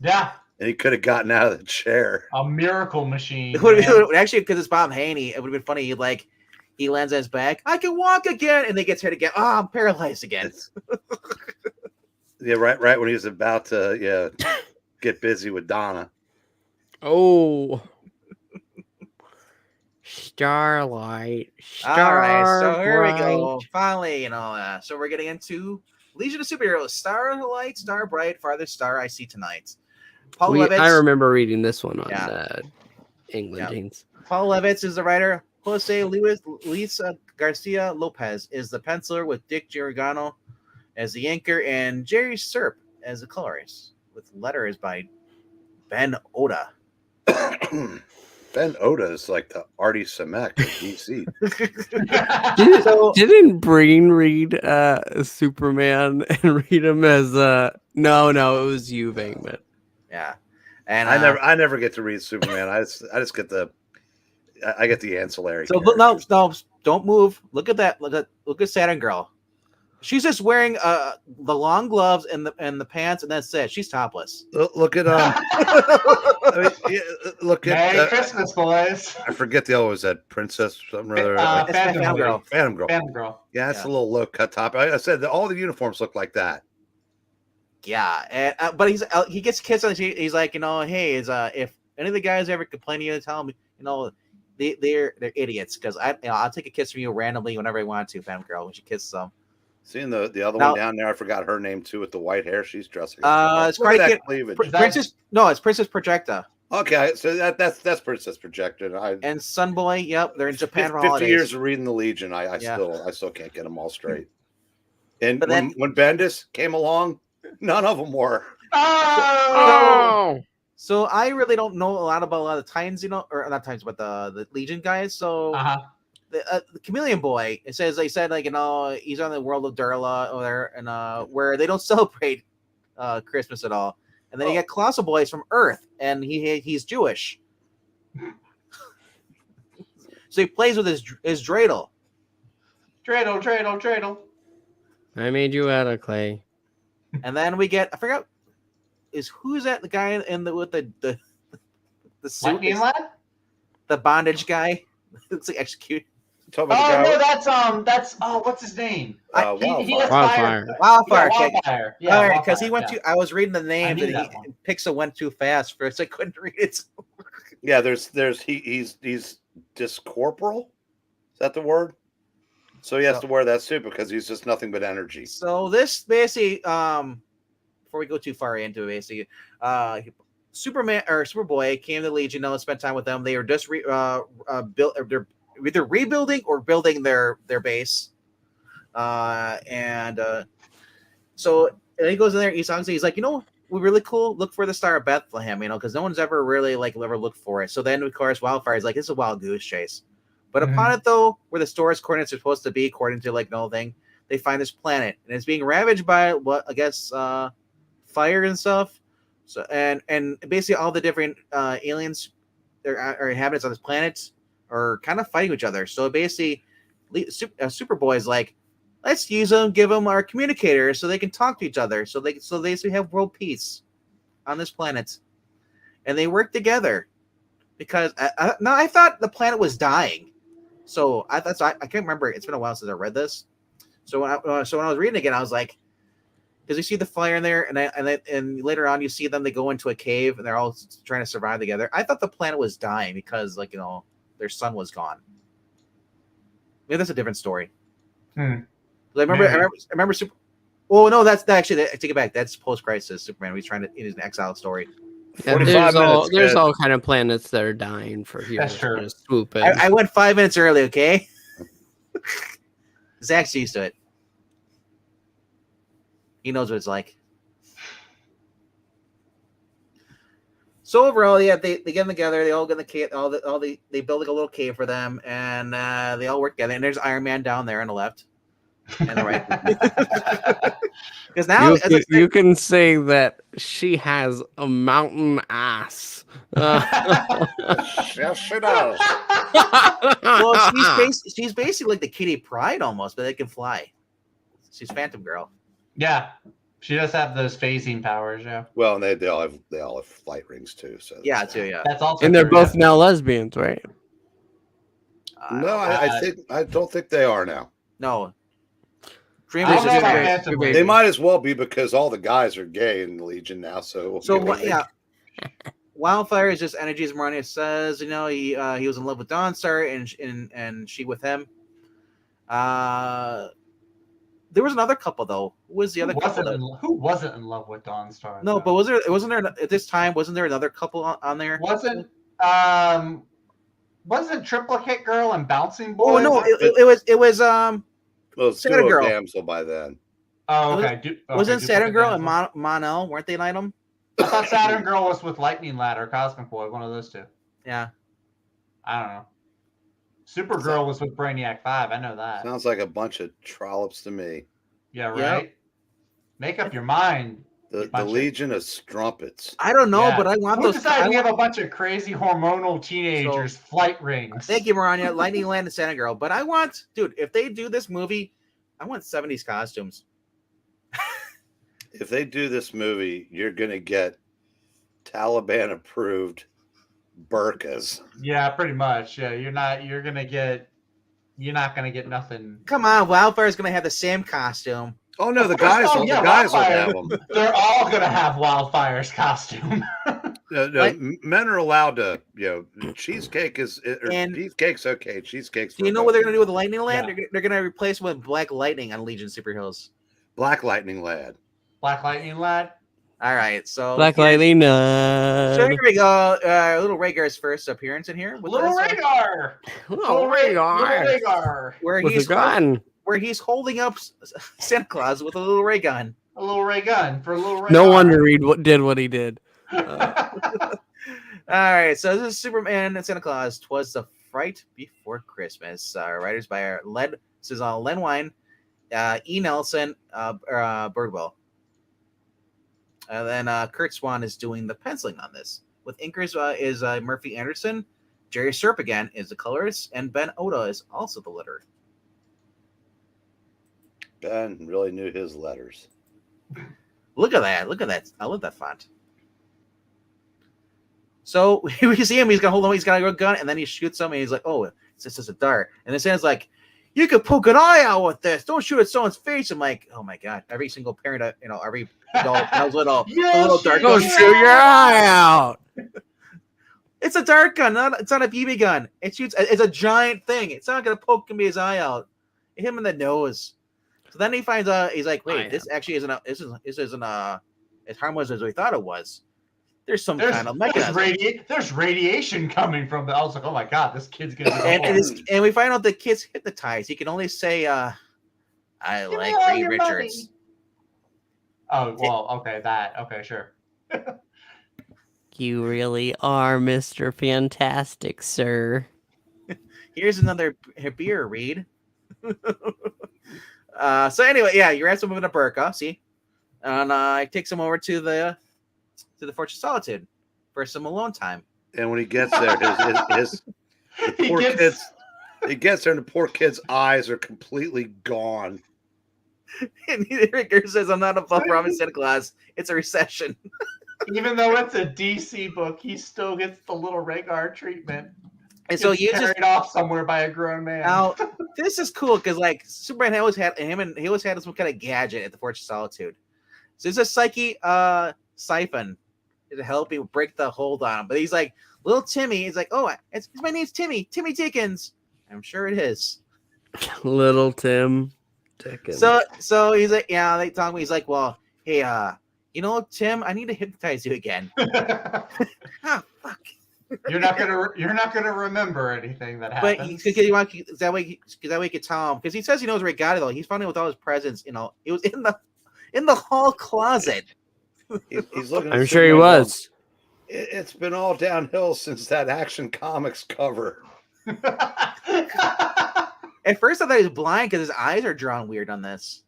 Yeah. And he could have gotten out of the chair. A miracle machine. It would have actually, because it's Bob Haney, it would have been funny. He lands on his back. I can walk again, and then gets hit again. Oh, I'm paralyzed again. Yeah, right when he was about to get busy with Donna. Oh. Starlight. All right, so here we go. Finally, so we're getting into Legion of Superheroes. Starlight, Starbright, farthest star I see tonight. Paul Levitz. I remember reading this one on England Jeans. Paul Levitz is the writer. Jose Luis Garcia Lopez is the penciler, with Dick Giordano as the inker and Jerry Serp as the colorist, with letters by Ben Oda. Ben Oda is like the Artie Simek of DC. Didn't Breen read Superman and read him as no, it was you, Venkman. Yeah, and I never get to read Superman. I just get I get the ancillary. So no, don't move. Look at that. Look at Saturn Girl. She's just wearing the long gloves and the pants, and that's it. She's topless. Look at look at Merry Christmas, boys. I forget the other was that Princess something or other. Phantom Girl. Phantom Girl. Phantom Girl. Yeah, that's a little low cut top. I said that all the uniforms look like that. Yeah, and but he gets kissed on the cheek. He's like, hey, if any of the guys ever complain to you, tell them, they're idiots, because I'll take a kiss from you randomly whenever I want to, Phantom Girl, when she kisses them. Seeing the other one down there, I forgot her name too, with the white hair. She's dressing. It's Cardy Princess. No, it's Princess Projecta. Okay, so that's Princess Projecta. And Sunboy. Yep, they're in Japan for 50 holidays. years of reading the Legion. I still can't get them all straight. And But when Bendis came along, none of them were. Oh. So I really don't know a lot about a lot of Titans, or not Titans, but the Legion guys. So the Chameleon Boy, they said he's on the world of Durla over there, and where they don't celebrate Christmas at all. And then you got Colossal Boys from Earth, and he's Jewish. So he plays with his dreidel. Dreidel. I made you out of clay. And then we get, I forgot, who's that, the guy with the suit? The bondage guy. Looks like execute. That's what's his name? Wildfire. Wildfire. Yeah, because he went too. I was reading the names and Pixel went too fast for us. I couldn't read it. Yeah, he's discorporal. Is that the word? So he has to wear that suit because he's just nothing but energy. So this basically, before we go too far into it, basically, Superman or Superboy came to the Legion and spent time with them. They were just built. They're either rebuilding or building their base. So he goes in there. He's like, we're really cool. Look for the Star of Bethlehem, because no one's ever really ever looked for it. So then, of course, Wildfire is like, this is a wild goose chase. But upon it, though, where the store's coordinates are supposed to be, according to no thing, they find this planet, and it's being ravaged by what I guess fire and stuff. So and basically all the different aliens or inhabitants on this planet are kind of fighting each other. So basically, Superboy is like, let's use them, give them our communicators so they can talk to each other, so they have world peace on this planet, and they work together because I thought the planet was dying, so I can't remember. It's been a while since I read this, so when I was reading again, I was like, because you see the fire in there, and later on you see them, they go into a cave and they're all trying to survive together. I thought the planet was dying because their sun was gone. Maybe that's a different story. I remember Super. Oh no, I take it back. That's post-crisis Superman. He's trying to. It is an exile story. Yeah, 45 minutes. There's all kind of planets that are dying for humans. That's true. To swoop in. I went 5 minutes early. Okay. Zach's used to it. He knows what it's like. So overall, yeah, they get them together. They all get in the cave. They build like a little cave for them, and they all work together. And there's Iron Man down there on the left. And the right. Because now you can say that she has a mountain ass. Yes, she does. Well, she's basically like the Kitty Pryde almost, but they can fly. She's Phantom Girl. Yeah, she does have those phasing powers. Yeah. Well, and they all have flight rings too. So Yeah, too. Yeah. That's also. And they're true, both yeah. now lesbians, right? No, I don't think they are now. No. I don't know about Phantom They might as well be because all the guys are gay in the Legion now. So Yeah. Wildfire is just energy, as Marania says. He was in love with Dawnstar and she with him. There was another couple though. Who was the other couple? Who wasn't in love with Dawnstar? No, but wasn't there at this time? Wasn't there another couple on there? Wasn't Triplicate Girl and Bouncing Boy? Oh no, it was well, Saturn Girl. Damsel by then. Oh, okay. Wasn't Saturn Girl and Mon-El? Weren't they an item? I thought Saturn Girl was with Lightning Lad or Cosmic Boy, one of those two. Yeah. I don't know. Supergirl was with Brainiac 5. I know that. Sounds like a bunch of trollops to me. Yeah, right? Yep. Make up your mind. The Legion of Strumpets. I don't know, but I want those. We have a bunch of crazy hormonal teenagers, flight rings. Thank you, Marania. Lightning Land and Santa Girl. But if they do this movie, I want 70s costumes. If they do this movie, you're going to get Taliban approved burkas. Yeah, pretty much. Yeah, you're not going to get nothing. Come on, Wildfire's going to have the same costume. Oh no, the guys will have them. They're all going to have Wildfire's costume. No, men are allowed to, cheesecake beefcake's okay. Cheesecake's. Do you know what they're going to do with the Lightning Lad? Yeah. They're going to replace with Black Lightning on Legion Superheroes. Black Lightning Lad. Black Lightning Lad. All right, so Black Lightning Lad. So here we go. Little Rhaegar's first appearance in here. Little Rhaegar. With a gun. Where he's holding up Santa Claus with a little ray gun. A little ray gun for a little Rhaegar. No wonder he did what he did. All right, so this is Superman and Santa Claus. 'Twas the Fright Before Christmas. Writers by this is Len Wein, E. Nelson, Birdwell. And then Kurt Swan is doing the penciling on this. With inkers is Murphy Anderson. Jerry Serp again is the colorist, and Ben Oda is also the letterer. Ben really knew his letters. Look at that. I love that font. So we see him. He's got a gun, and then he shoots him, and he's like, "Oh, it's just a dart." And then Santa's like, "You could poke an eye out with this. Don't shoot at someone's face." I'm like, "Oh my god!" Every single parent, every adult knows little dart. Go shoot your eye out. It's a dart gun. It's not a BB gun. It shoots. It's a giant thing. It's not gonna poke his eye out. Hit him in the nose. So then he finds out. He's like, "Wait, this actually isn't as harmless as we thought it was. There's kind of mechanism. There's radiation coming from the." I was like, "Oh my god, this kid's gonna." And we find out the kid's hypnotized. He can only say, "I like Reed Richards." Oh well, okay, sure. You really are Mr. Fantastic, sir. Here's another beer, Reed. So anyway, yeah, you're at some in a burqa, see, and I takes him over to the Fortress of Solitude for some alone time. And when he gets there, he gets there, and the poor kid's eyes are completely gone. And Ricker says, "I'm not above robbing Santa Claus. It's a recession." Even though it's a DC book, he still gets the little Rhaegar treatment. And so he's carried off somewhere by a grown man. Now, this is cool because like Superman always had some kind of gadget at the Fortress of Solitude. So it's a psyche siphon to help him break the hold on him. But he's like, little Timmy. He's like, oh, my name's Timmy Dickens. I'm sure it is. Little Tim Dickens. So he's like, yeah, they talk to me. He's like, well, hey, you know, Tim, I need to hypnotize you again. Oh, fuck. You're not gonna remember anything that happens. But that way he could tell him, because he says he knows where he got it though. He's finding with all his presents. You know, it was in the hall closet. He's looking. I'm sure he was. It's been all downhill since that Action Comics cover. At first, I thought he was blind because his eyes are drawn weird on this.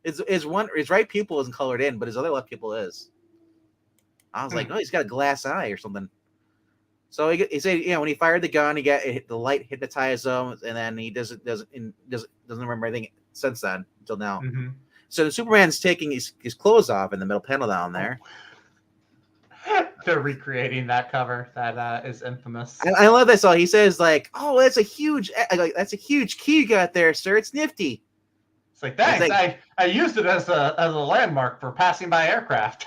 His right pupil isn't colored in, but his other left pupil is. I was like, no, he's got a glass eye or something. So he said, you know, when he fired the gun, the light hypnotized him, and then he doesn't remember anything since then until now. Mm-hmm. So the Superman's taking his clothes off in the middle panel down there. They're recreating that cover that is infamous. I love this. So he says like, "Oh, that's a huge key you got there, sir. It's nifty." It's like, thanks. I used it as a landmark for passing by aircraft.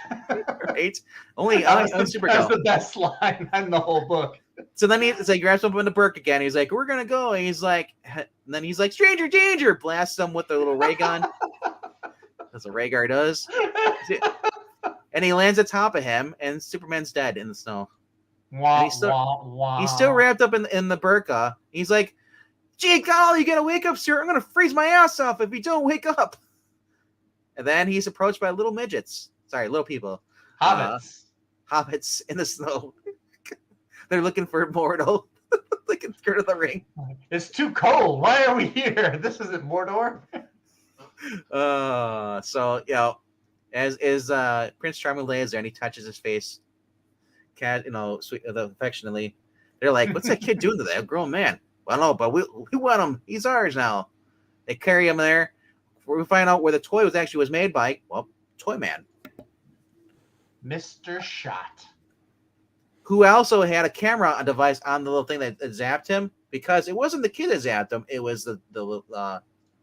Right? Only on Supergirl. That's the best line in the whole book. So then he grabs him in the Burke again. He's like, "We're gonna go." And then he's like, "Stranger danger!" Blasts them with their little ray gun. That's what Rhaegar does. And he lands atop of him, and Superman's dead in the snow. Wow, he's still wrapped up in the burqa. He's like, "Gee, golly, you gotta wake up, sir. I'm gonna freeze my ass off if you don't wake up." And then he's approached by little people. Hobbits in the snow. They're looking for Mordor. Looking through the ring. It's too cold. Why are we here? This isn't Mordor. So you know, as Prince Charming lays there and he touches his face, affectionately, they're like, "What's that kid doing to that grown man?" "Well, no, but we want him. He's ours now." They carry him there. We find out where the toy was made by. Well, Toy Man, Mr. Shot, who also had a camera device on the little thing that zapped him, because it wasn't the kid that zapped him. It was the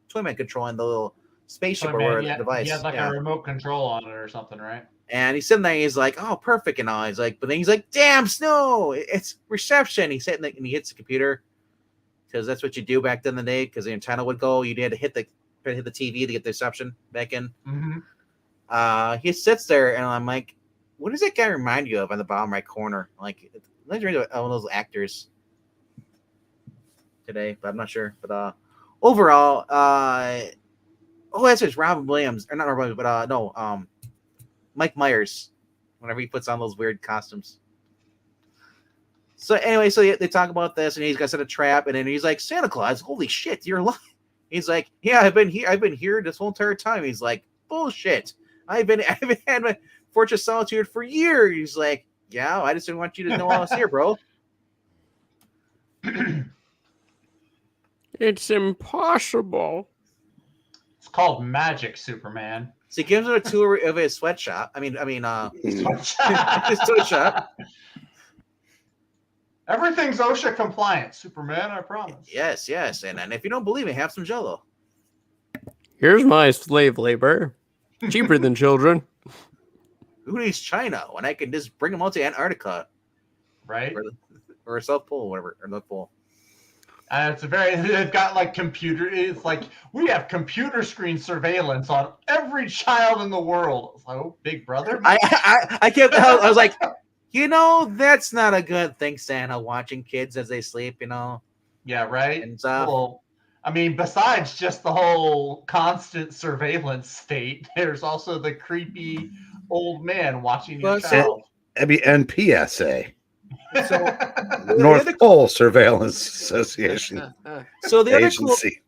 Toy Man controlling the little spaceship or the device. He had a remote control on it or something, right? And he's sitting there. He's like, "Oh, perfect," and all. He's like, but then he's like, "Damn snow! It's reception." He's sitting there and he hits the computer, because that's what you do back then in the day. Because the antenna would go, you had to hit the TV to get the reception back in. Mm-hmm. He sits there, and I'm like, "What does that guy remind you of on the bottom right corner?" Like, let's read one of those actors today, but I'm not sure. But overall, that's just Robin Williams, or not Robin Williams, but Mike Myers, whenever he puts on those weird costumes. So anyway, they talk about this, and he's got set a trap, and then he's like, "Santa Claus, holy shit, you're alive." He's like, "Yeah, I've been here this whole entire time." He's like, "Bullshit. I've had my Fortress of Solitude for years." He's like, "Yeah, I just didn't want you to know I was here, bro." It's impossible. It's called magic, Superman. So he gives him a tour of his sweatshop. His toy shop. Everything's OSHA compliant, Superman, I promise. Yes. And if you don't believe me, have some Jell-O. Here's my slave labor. Cheaper than children. Who needs China when I can just bring them all to Antarctica? Right? Or South Pole, whatever. Or North Pole. They've got like computer. It's like, we have computer screen surveillance on every child in the world. It's like, oh, Big Brother. I was like, that's not a good thing, Santa, watching kids as they sleep, Yeah, right. And well, besides just the whole constant surveillance state, there's also the creepy old man watching your child. And PSA. So North Pole Surveillance Association. So the other agency.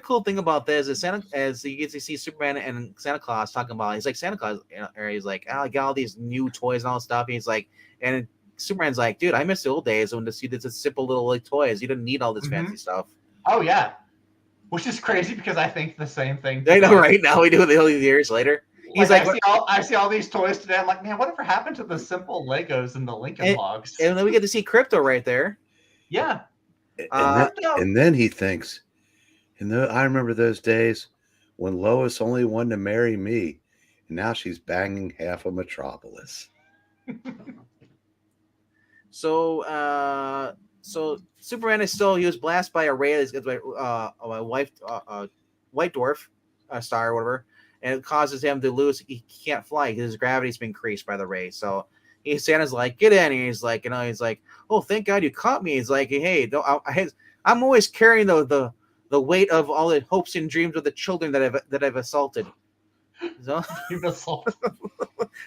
cool thing about this is as you get to see Superman and Santa Claus talking about, he's like, Santa Claus, he's like, "Oh, I got all these new toys and all this stuff." He's like, and Superman's like, "Dude, I miss the old days when to see this simple little like toys. You didn't need all this fancy stuff." Oh yeah. Which is crazy because I think the same thing. I know, right? Now we do it all these years later. He's like, I see all these toys today. I'm like, man, whatever happened to the simple Legos and the Lincoln Logs? And then we get to see Crypto right there. Yeah. And then he thinks, I remember those days when Lois only wanted to marry me, and now she's banging half of Metropolis. So Superman is he was blasted by a ray by a white dwarf star or whatever, and it causes him to lose. He can't fly because his gravity's been increased by the ray. So Santa's like, get in. And he's like, he's like, oh, thank God you caught me. He's like, hey, I'm always carrying the weight of all the hopes and dreams of the children that I've assaulted. So, You've assaulted.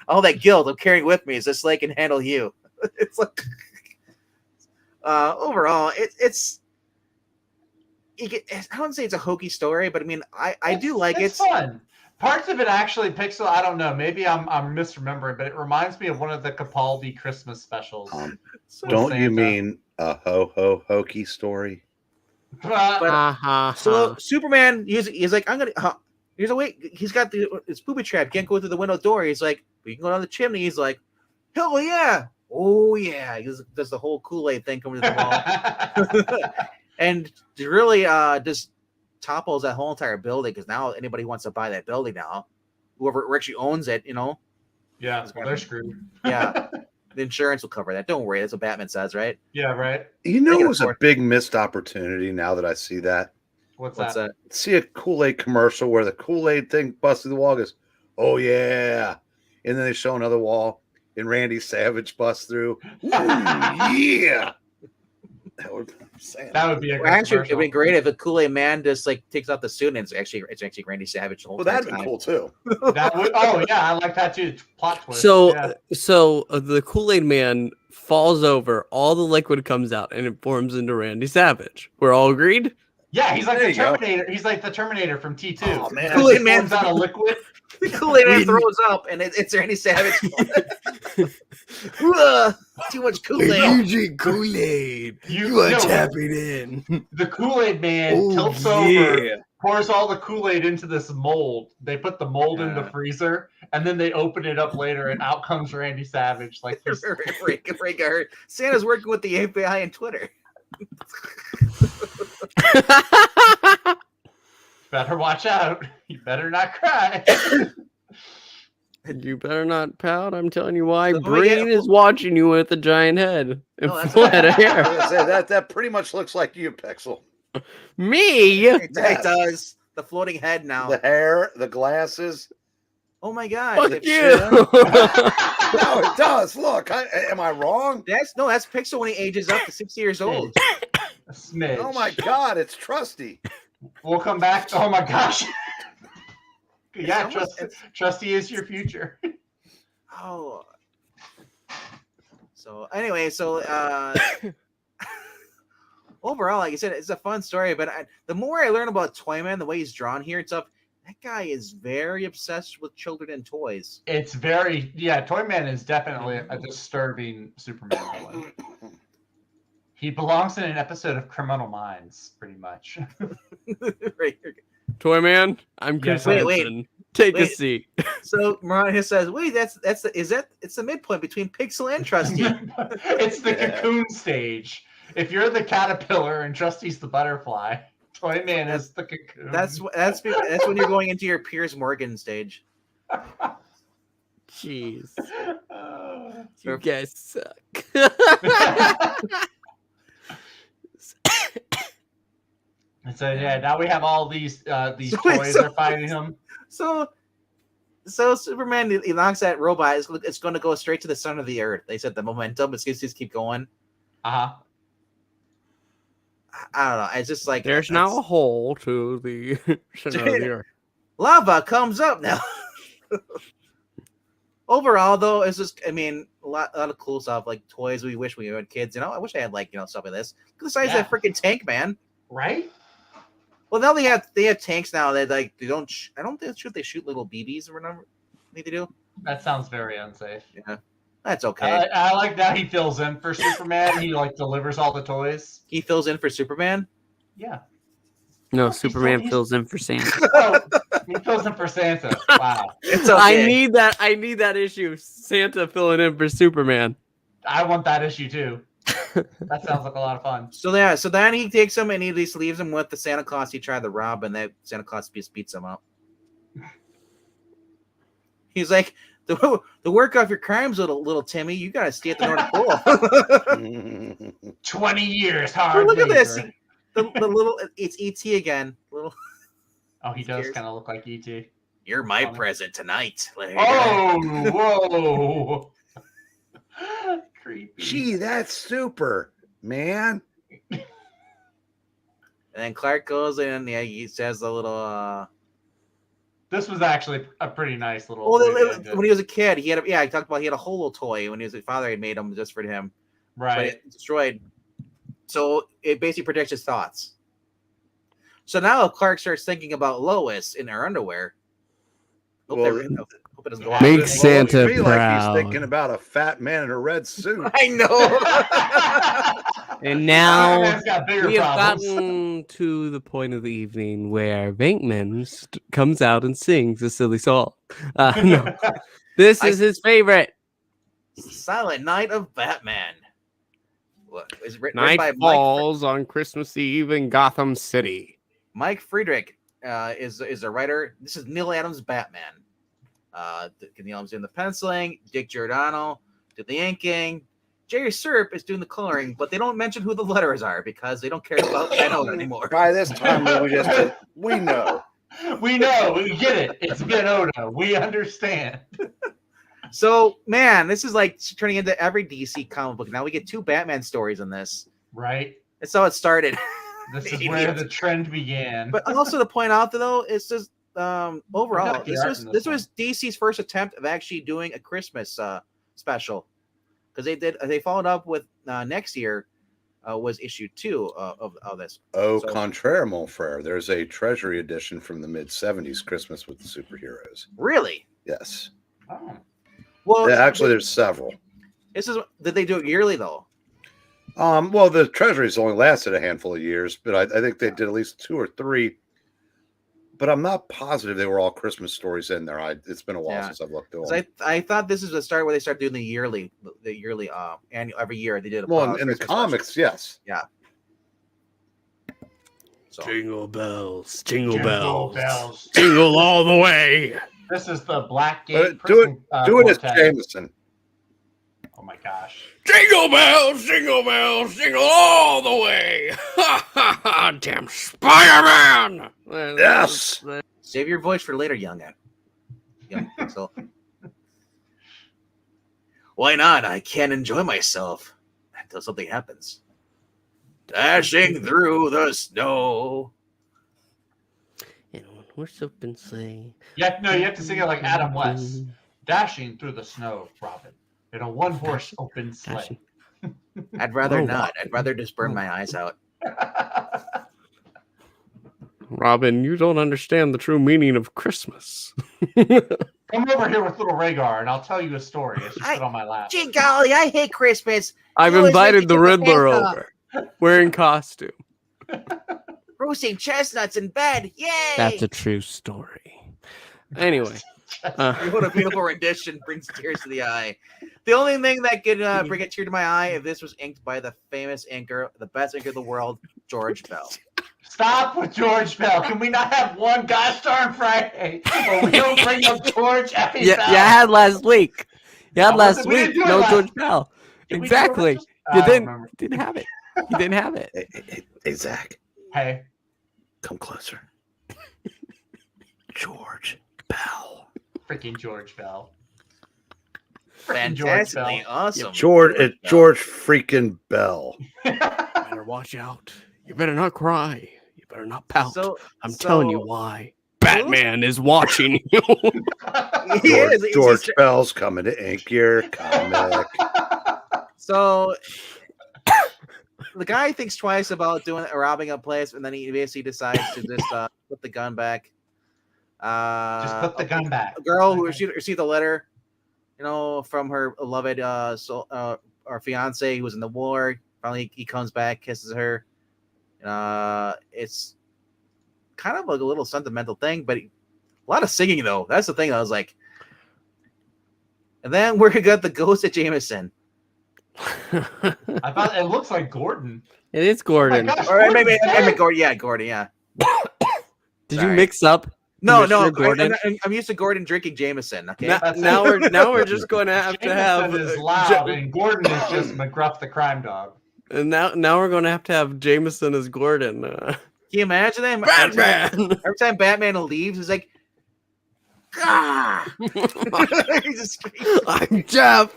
All that guilt I'm carrying with me is just like I can handle you. It's like overall, it's I don't say it's a hokey story, but I mean, I do like it. It's fun. Parts of it actually, Pixel. I don't know. Maybe I'm misremembering, but it reminds me of one of the Capaldi Christmas specials. Don't you mean a hokey story? So Superman, he's like, I'm gonna. Here's a way. He's got his booby trap. Can't go through the window door. He's like, we can go down the chimney. He's like, hell yeah. Oh yeah, he does the whole Kool-Aid thing coming to the wall, and really just topples that whole entire building because now anybody wants to buy that building now, whoever actually owns it, Yeah, they're screwed. Yeah, the insurance will cover that. Don't worry, that's what Batman says, right? Yeah, right. It was a big missed opportunity. Now that I see that, what's that? See a Kool-Aid commercial where the Kool-Aid thing busts through the wall. Goes, oh yeah, and then they show another wall. And Randy Savage busts through. Ooh, yeah. That would be a actually it'd be great if a Kool-Aid man just like takes out the suit and it's actually Randy Savage the whole time. Well, that'd be cool too. Oh yeah, I like that too. Plot twist. So the Kool-Aid man falls over, all the liquid comes out, and it forms into Randy Savage. We're all agreed? Yeah, he's like the Terminator. He's like the Terminator from T2. Oh, man. Kool-Aid man forms out a liquid. The Kool-Aid man throws up, and it's Randy Savage. Too much Kool-Aid. You drink Kool-Aid. You are tapping in. The Kool-Aid man tilts over, pours all the Kool-Aid into this mold. They put the mold in the freezer, and then they open it up later, and out comes Randy Savage. Like Santa's working with the FBI and Twitter. Better watch out. You better not cry. You better not pout. I'm telling you why. Brain is watching you with a giant head and full head of hair. That pretty much looks like you, Pixel. Me? It does. The floating head now. The hair, the glasses. Oh my God! Fuck you! No, it does. Look, am I wrong? That's Pixel when he ages up to 60 years old. A smidge. Oh my God, it's Trusty. We'll come back. Oh my gosh. Yeah, Trusty is your future. Oh. So anyway, overall, like I said, it's a fun story. But the more I learn about Toyman, the way he's drawn here and stuff, that guy is very obsessed with children and toys. It's Toyman is definitely a disturbing Superman villain. He belongs in an episode of Criminal Minds, pretty much. Right. Toyman, I'm Chris Hansen. Take a seat. So Mariah says, "Wait, it's the midpoint between Pixel and Trusty. It's the cocoon stage. If you're the caterpillar and Trusty's the butterfly, Toyman is the cocoon. That's when you're going into your Piers Morgan stage. Jeez, you guys suck." So now we have all these toys are fighting him. So Superman, he knocks that robot. It's going to go straight to the center of the earth. They said the momentum. It's just keep going. I don't know. It's just like there's now a hole to the center of the earth. Lava comes up now. Overall, though, it's just a lot of cool stuff like toys. We wish we had kids. I wish I had stuff like this. Look at the size of that freaking tank, man. Right. Well, now they have tanks now. They don't. I don't think they shoot little BBs or whatever. I think they do. That sounds very unsafe. Yeah, that's okay. I like that he fills in for Superman. He delivers all the toys. He fills in for Superman. Yeah. No, He's Superman still- fills in for Santa. Oh, he fills in for Santa. Wow. It's okay. I need that issue. Santa filling in for Superman. I want that issue too. That sounds like a lot of fun. So then he takes him and he just leaves him with the Santa Claus he tried to rob, and that Santa Claus just beats him up. He's like, the work off your crimes, little Timmy. You gotta stay at the North Pole. 20 years hard. Look at labor. this. The little, it's ET again. Little. Oh, he does Scares. kind of look like ET. You're my Funny. present tonight. Oh, whoa. Creepy. Gee, that's super, man. And then Clark goes in and he says a little. This was actually a pretty nice little. When he was a kid, he had I talked about he had a holo toy when his father had made him just for him. But right. it destroyed. So it basically predicts his thoughts. So now Clark starts thinking about Lois in her underwear. Hope it doesn't go out. Make It Santa looks to me like proud. he's thinking about a fat man in a red suit. I know. And now Batman's got bigger we have problems. gotten to the point of the evening where Venkman comes out and sings a silly song. No, this is his favorite. Silent Night of Batman. What is written Night by falls on Christmas Eve in Gotham City. Mike Friedrich is a writer. This is Neil Adams' Batman. Neil Adams doing the penciling. Dick Giordano did the inking. Jerry Serp is doing the coloring, but they don't mention who the letters are because they don't care about Ken anymore. By this time, we know. We know. We get it. It's Ben Oda. We understand. So, man, this is like turning into every DC comic book. Now we get 2 Batman stories in this. Right. That's how it started. This is where the trend began. But also to point out, though, it's just overall, got the art in this this was DC's first attempt of actually doing a Christmas special, because they followed up with next year was issue 2 of this. Au So- contraire, mon frere. There's a Treasury edition from the mid-'70s, Christmas with the Superheroes. Really? Yes. Oh. Well, Yeah, actually, there's several. did they do it yearly though? Well, the Treasury's only lasted a handful of years, but I think they did at least 2 or 3. But I'm not positive they were all Christmas stories in there. It's been a while since I've looked at them. I thought this is the start where they started doing the yearly annual every year they did. Well, in the Christmas comics, special. yes. Yeah. So Jingle bells, Jingle bells. jingle all the way. This is the Blackgate. Do it Quartet. as Jameson. Oh my gosh. Jingle bells, jingle all the way. Ha ha ha! Damn Spider-Man! Yes. save your voice for later, youngin. Yeah. So why not? I can't enjoy myself until something happens. Dashing through the snow. And when horse open sleigh. You have to sing it like Adam West. Dashing through the snow, Robin, in a one-horse open sleigh. I'd rather Oh, not. I'd rather just burn my eyes out. Robin, you don't understand the true meaning of Christmas. Come over here with little Rhaegar, and I'll tell you a story as you sit on my lap. Gee golly, I hate Christmas. I've You always make invited me the get my Riddler pants off. over, wearing costume. Roasting chestnuts in bed. Yay! That's a true story. Anyway, What a beautiful rendition, brings tears to the eye. The only thing that could bring a tear to my eye if this was inked by the famous inker, the best inker in the world, George Bell. Stop with George Bell. Can we not have one gosh darn Friday where we don't bring up George Effie yeah, Bell? you had last week. You had Oh, last we didn't week. do it No last- George Bell. Did we do it Exactly. last- You I don't remember. didn't have it. You didn't have it. Hey, Zach, Hey, come closer. George Bell. freaking George Bell. Freaking George Fantastically Bell. awesome. George Bell. freaking Bell. Better watch out. You better not cry. You better not pout. I'm so- telling you why. Batman is watching you. He is. He's George just- Bell's coming to ink your comic. So the guy thinks twice about robbing a place, and then he basically decides to just put the gun back. Just put the gun back. A girl who received a letter, from her beloved or fiance who was in the war. Finally, he comes back, kisses her. It's kind of like a little sentimental thing, but a lot of singing though. That's the thing. I was like, and then we got the ghost of Jameson. I thought it looks like Gordon. It is Gordon. Oh my gosh, Or maybe Gordon's dead. Gordon. Yeah, Gordon. Yeah. Did Sorry. you mix up? No, Commissioner Gordon? I'm used to Gordon drinking Jameson. Okay. Now we're just going to have to have. Jameson is loud, and Gordon is just McGruff the crime dog. And now we're going to have Jameson as Gordon. Can you imagine him? Batman. Every time Batman leaves, he's like, "Gah!" He just screams I'm Jeff.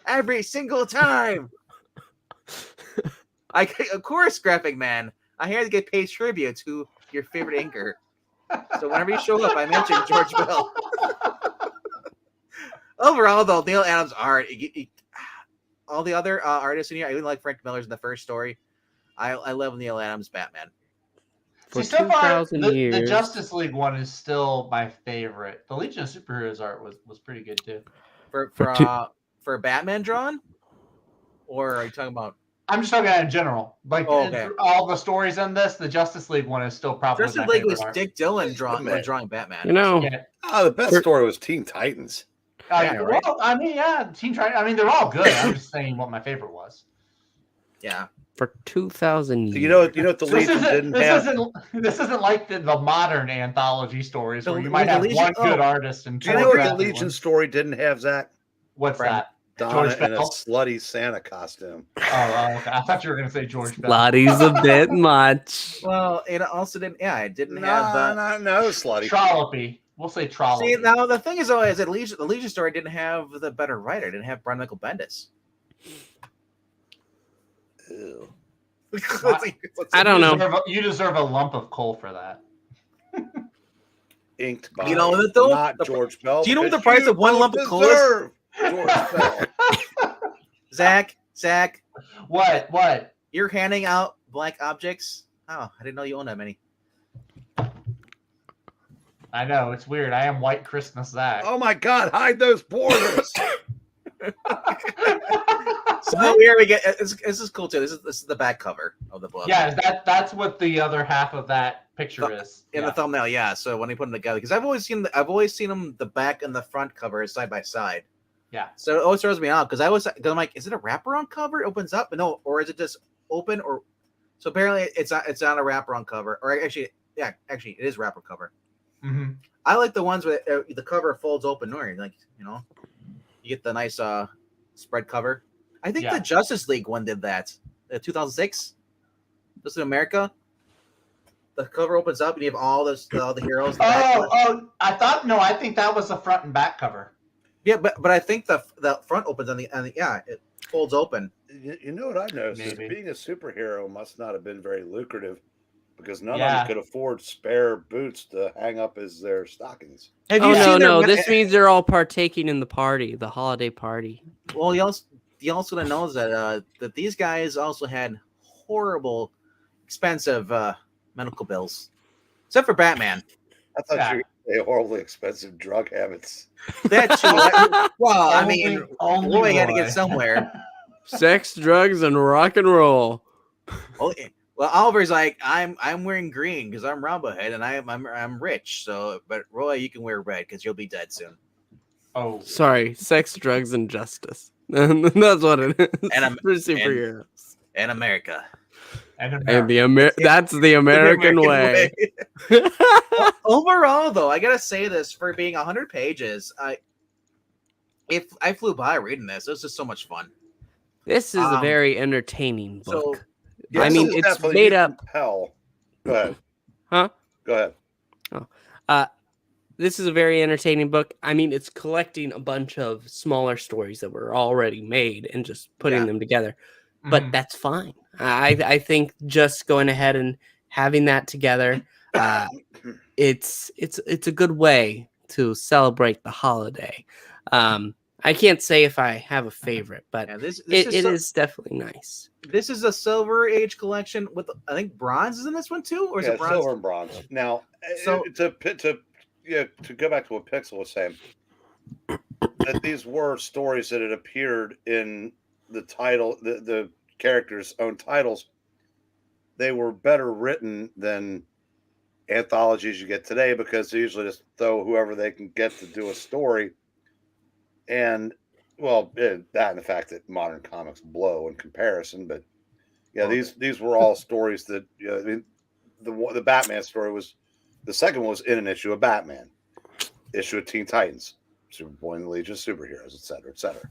every single time. Of course, Graphic Man. I had to get paid tribute to your favorite inker. So whenever you show up, I mention George Bell. Overall, though, Neil Adams' art, all the other artists in here, I even like Frank Miller's in the first story. I love Neil Adams' Batman. For See, so far, 2,000 the years. Justice League one is still my favorite. The Legion of Superheroes art was pretty good too. For Batman drawn? Or are you talking about? I'm just talking about in general. Like okay. all the stories in this, the Justice League one is still probably Justice my League favorite was art. Dick Dillin drawing Batman. You know, Yeah. The best story was Teen Titans. Yeah, right. Well, I mean, yeah, they're all good. I'm just saying what my favorite was. Yeah. for 2,000 years. You know what the Legion didn't have? This isn't like the modern anthology stories where you might the have Legion- one good artist and Do two you know what the crappy Legion ones. story didn't have, Zach? What's that? Donna George in a Bell? slutty Santa costume. Oh, okay. I thought you were going to say George Bell. Lottie's a bit much. Well, it also didn't. Yeah, it didn't have. No, slutty. Trollopy. We'll say Trollopy. See, now the thing is, though, is that the Legion story didn't have the better writer. It didn't have Brian Michael Bendis. Ew. I don't know. You deserve a lump of coal for that. Inked by You know what, though? not George Bell. Do you know what the because price of one don't lump of coal is? deserve George Bell. Zach, What? you're handing out blank objects. Oh, I didn't know you owned that many. I know, it's weird. I am White Christmas Zach. Oh my God! Hide those borders. So here we get. This is cool too. This is the back cover of the book. Yeah, that's what the other half of that picture is. In the thumbnail, yeah. So when they put them together, because I've always seen them the back and the front cover side by side. Yeah. So it always throws me off because I'm like, is it a wraparound cover? It opens up, but no, or is it just open? Or so apparently it's not a wraparound cover, or actually it is wrapper cover. Mm-hmm. I like the ones where the cover folds open, or like you get the nice spread cover. I think the Justice League one did that. 2006, just in America. The cover opens up and you have all the heroes. I think that was the front and back cover. Yeah, but I think the front opens on the it folds open. You know what I noticed? Is Maybe. being a superhero must not have been very lucrative because none of them could afford spare boots to hang up as their stockings. Have Oh you seen no! their- This means they're all partaking in the party, the holiday party. Well, you also know that these guys also had horrible, expensive medical bills, except for Batman. I thought they were horribly expensive drug habits. That too. Well, I mean, only Roy had to Roy. get somewhere. Sex, drugs, and rock and roll. Well, Oliver's like, I'm wearing green because I'm Rambohead and I'm rich. So, but Roy, you can wear red because you'll be dead soon. Oh, Sorry, sex, drugs, and justice. That's what it is. And for superheroes. And America. and That's the American way. Overall, though, I gotta say this: for being 100 pages, I flew by reading this. It was just so much fun. This is a very entertaining book. So, I mean, it's made up. Hell, go ahead. Huh? Go ahead. This is a very entertaining book. I mean, it's collecting a bunch of smaller stories that were already made and just putting them together. But that's fine. I think just going ahead and having that together, it's a good way to celebrate the holiday. I can't say if I have a favorite, but this it is definitely nice. This is a Silver Age collection with, I think, bronze is in this one too, or is it bronze? Silver and bronze. Now, So- to go back to what Pixel was saying, that these were stories that had appeared in the title, the characters' own titles. They were better written than anthologies you get today, because they usually just throw whoever they can get to do a story. And that and the fact that modern comics blow in comparison, but yeah, these were all stories that I mean, the Batman story was, the second one was in an issue of Batman, issue of Teen Titans, Superboy and the Legion of Superheroes, etc., etc.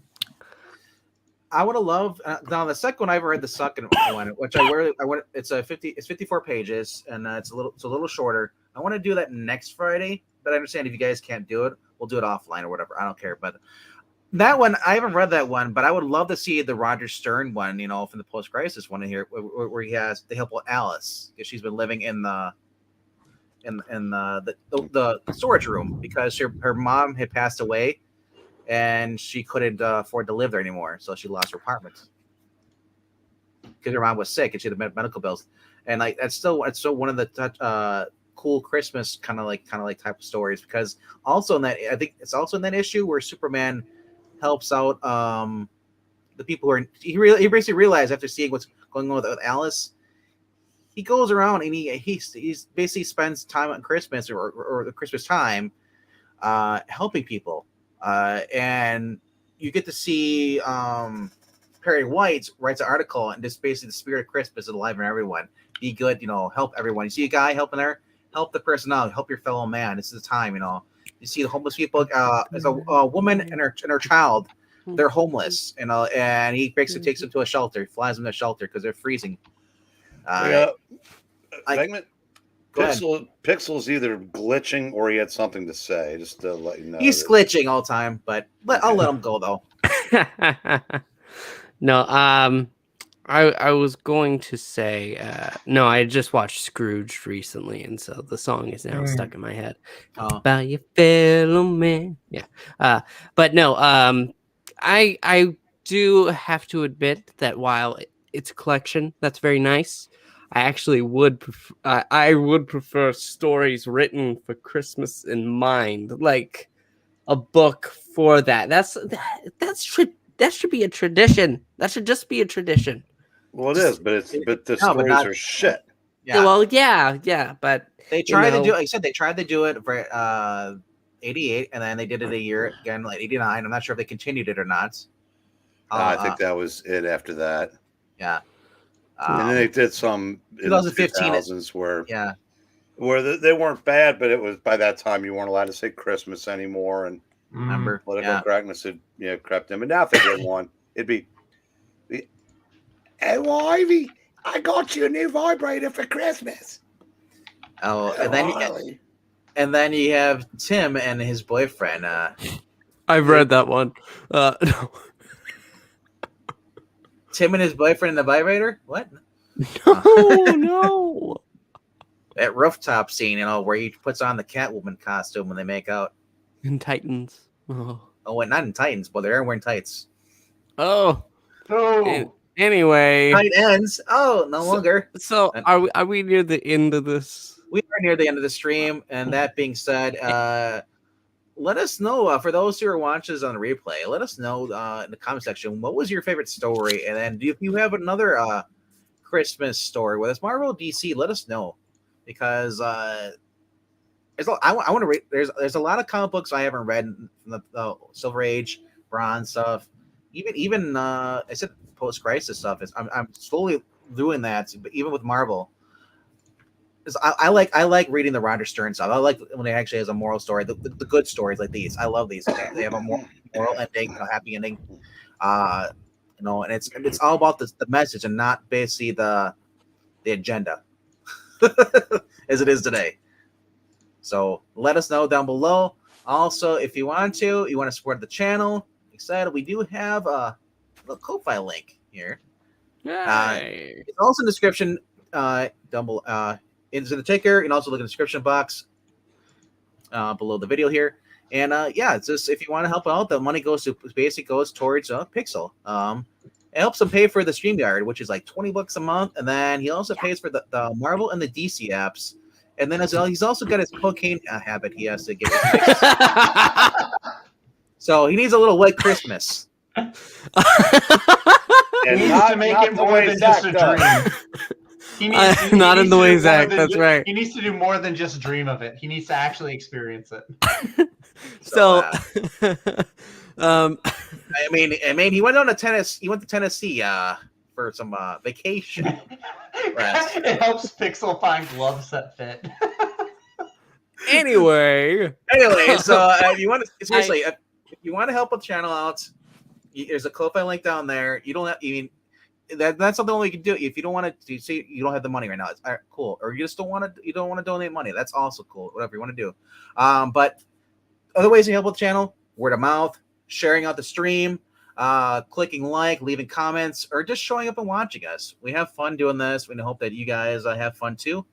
I would have loved now the second one. I've read the second one, which I went. It's 54 pages, and it's a little shorter. I want to do that next Friday, but I understand if you guys can't do it, we'll do it offline or whatever. I don't care. But that one, I haven't read that one, but I would love to see the Roger Stern one, from the post-crisis one in here, where he has to help with Alice, because she's been living in the storage room because her mom had passed away, and she couldn't afford to live there anymore, so she lost her apartment because her mom was sick and she had medical bills. And like it's still one of the cool Christmas kind of like type of stories, because also in that, I think it's also in that issue where Superman helps out the people who are he basically realized after seeing what's going on with Alice, he goes around and he's basically spends time on Christmas or the Christmas time helping people, and you get to see Perry White writes an article, and just basically the spirit of Christmas is alive in everyone. Be good, help everyone. You see a guy helping her, help the person out, help your fellow man. This is the time, You see the homeless people. As a woman and her child, they're homeless, and he basically takes them to a shelter, flies them to a shelter because they're freezing. Pixel's either glitching or he had something to say. Just to let you know, he's glitching all the time, but I'll let him go though. No, I was going to say no. I just watched Scrooge recently, and so the song is now stuck in my head. About your fellow man, yeah. But no, I do have to admit that while it's a collection that's very nice, I actually would prefer stories written for Christmas in mind, like a book for that. That should be a tradition. That should just be a tradition. Well, it is, but the stories are shit. Yeah. Well, yeah, but they tried to do. Like I said, they tried to do it for 88, and then they did it a year again, like 89. I'm not sure if they continued it or not. I think that was it after that. Yeah. And then they did some in the 2000s where they weren't bad, but it was by that time you weren't allowed to say Christmas anymore, and remember political correctness had crept in. But now if they did one, it'd be, "Hey, Ivy, I got you a new vibrator for Christmas." Oh, and then you have Tim and his boyfriend. I've read that one. No. Tim and his boyfriend in the vibrator? What? No. That rooftop scene, where he puts on the Catwoman costume when they make out. In Titans. Oh, well, not in Titans, but they're wearing tights. Oh. Anyway. Tight ends. Oh, no longer. So are we near the end of this? We are near the end of the stream, and that being said, let us know, for those who are watching on the replay, let us know in the comment section, what was your favorite story? And then if you have another Christmas story, whether it's Marvel or DC, let us know. Because I want to read, there's a lot of comic books I haven't read from the Silver Age, Bronze stuff. Even I said post-crisis stuff. I'm slowly doing that, but even with Marvel. I like reading the Roger Stern stuff. I like when it actually has a moral story. The good stories like these, I love these. They have a moral ending, a happy ending. And it's all about the message and not basically the agenda, as it is today. So let us know down below. Also, if you want to support the channel, excited, we do have a Ko-Fi link here. It's also in the description down below. Into the ticker, and also look in the description box below the video here. And it's just, if you want to help out, the money goes towards Pixel. It helps him pay for the StreamYard, which is like $20 a month, and then he also pays for the Marvel and the DC apps. And then as well, he's also got his cocaine habit he has to get fixed. So he needs a little white Christmas. And not to make it more than just a dream. Not in the way, to do more Zach. than That's right. He needs to do more than just dream of it. He needs to actually experience it. So, I mean, he went on to Tennessee. He went to Tennessee for some vacation. It helps Pixel find gloves that fit. anyway, So if you want to seriously, if you want to help the channel out, there's a Ko-fi link down there. You don't have even that's something only you can do. If you don't want to see, you don't have the money right now. It's all right, cool. Or you just don't want to. You don't want to donate money. That's also cool. Whatever you want to do. But other ways to help with the channel: word of mouth, sharing out the stream, clicking like, leaving comments, or just showing up and watching us. We have fun doing this. We hope that you guys have fun too.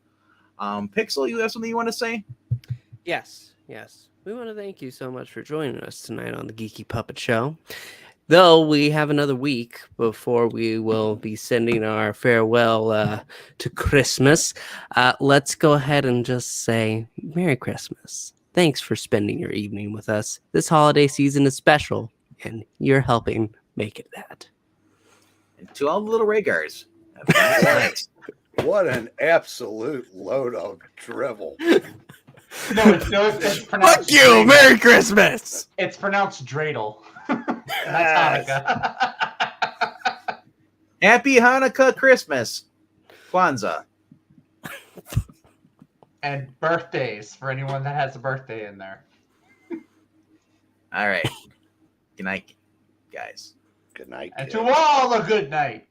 Pixel, you have something you want to say? yes. We want to thank you so much for joining us tonight on the Geeky Puppet Show. Though we have another week before we will be sending our farewell to Christmas, let's go ahead and just say Merry Christmas. Thanks for spending your evening with us. This holiday season is special, and you're helping make it that. And to all the little Raygars, have a nice night. What an absolute load of drivel. It's pronounced Fuck you! dreidel. Merry Christmas! It's pronounced dreidel. That's Hanukkah. Happy Hanukkah, Christmas, Kwanzaa. And birthdays for anyone that has a birthday in there. All right. Good night, guys. Good night. And kid. to all a good night.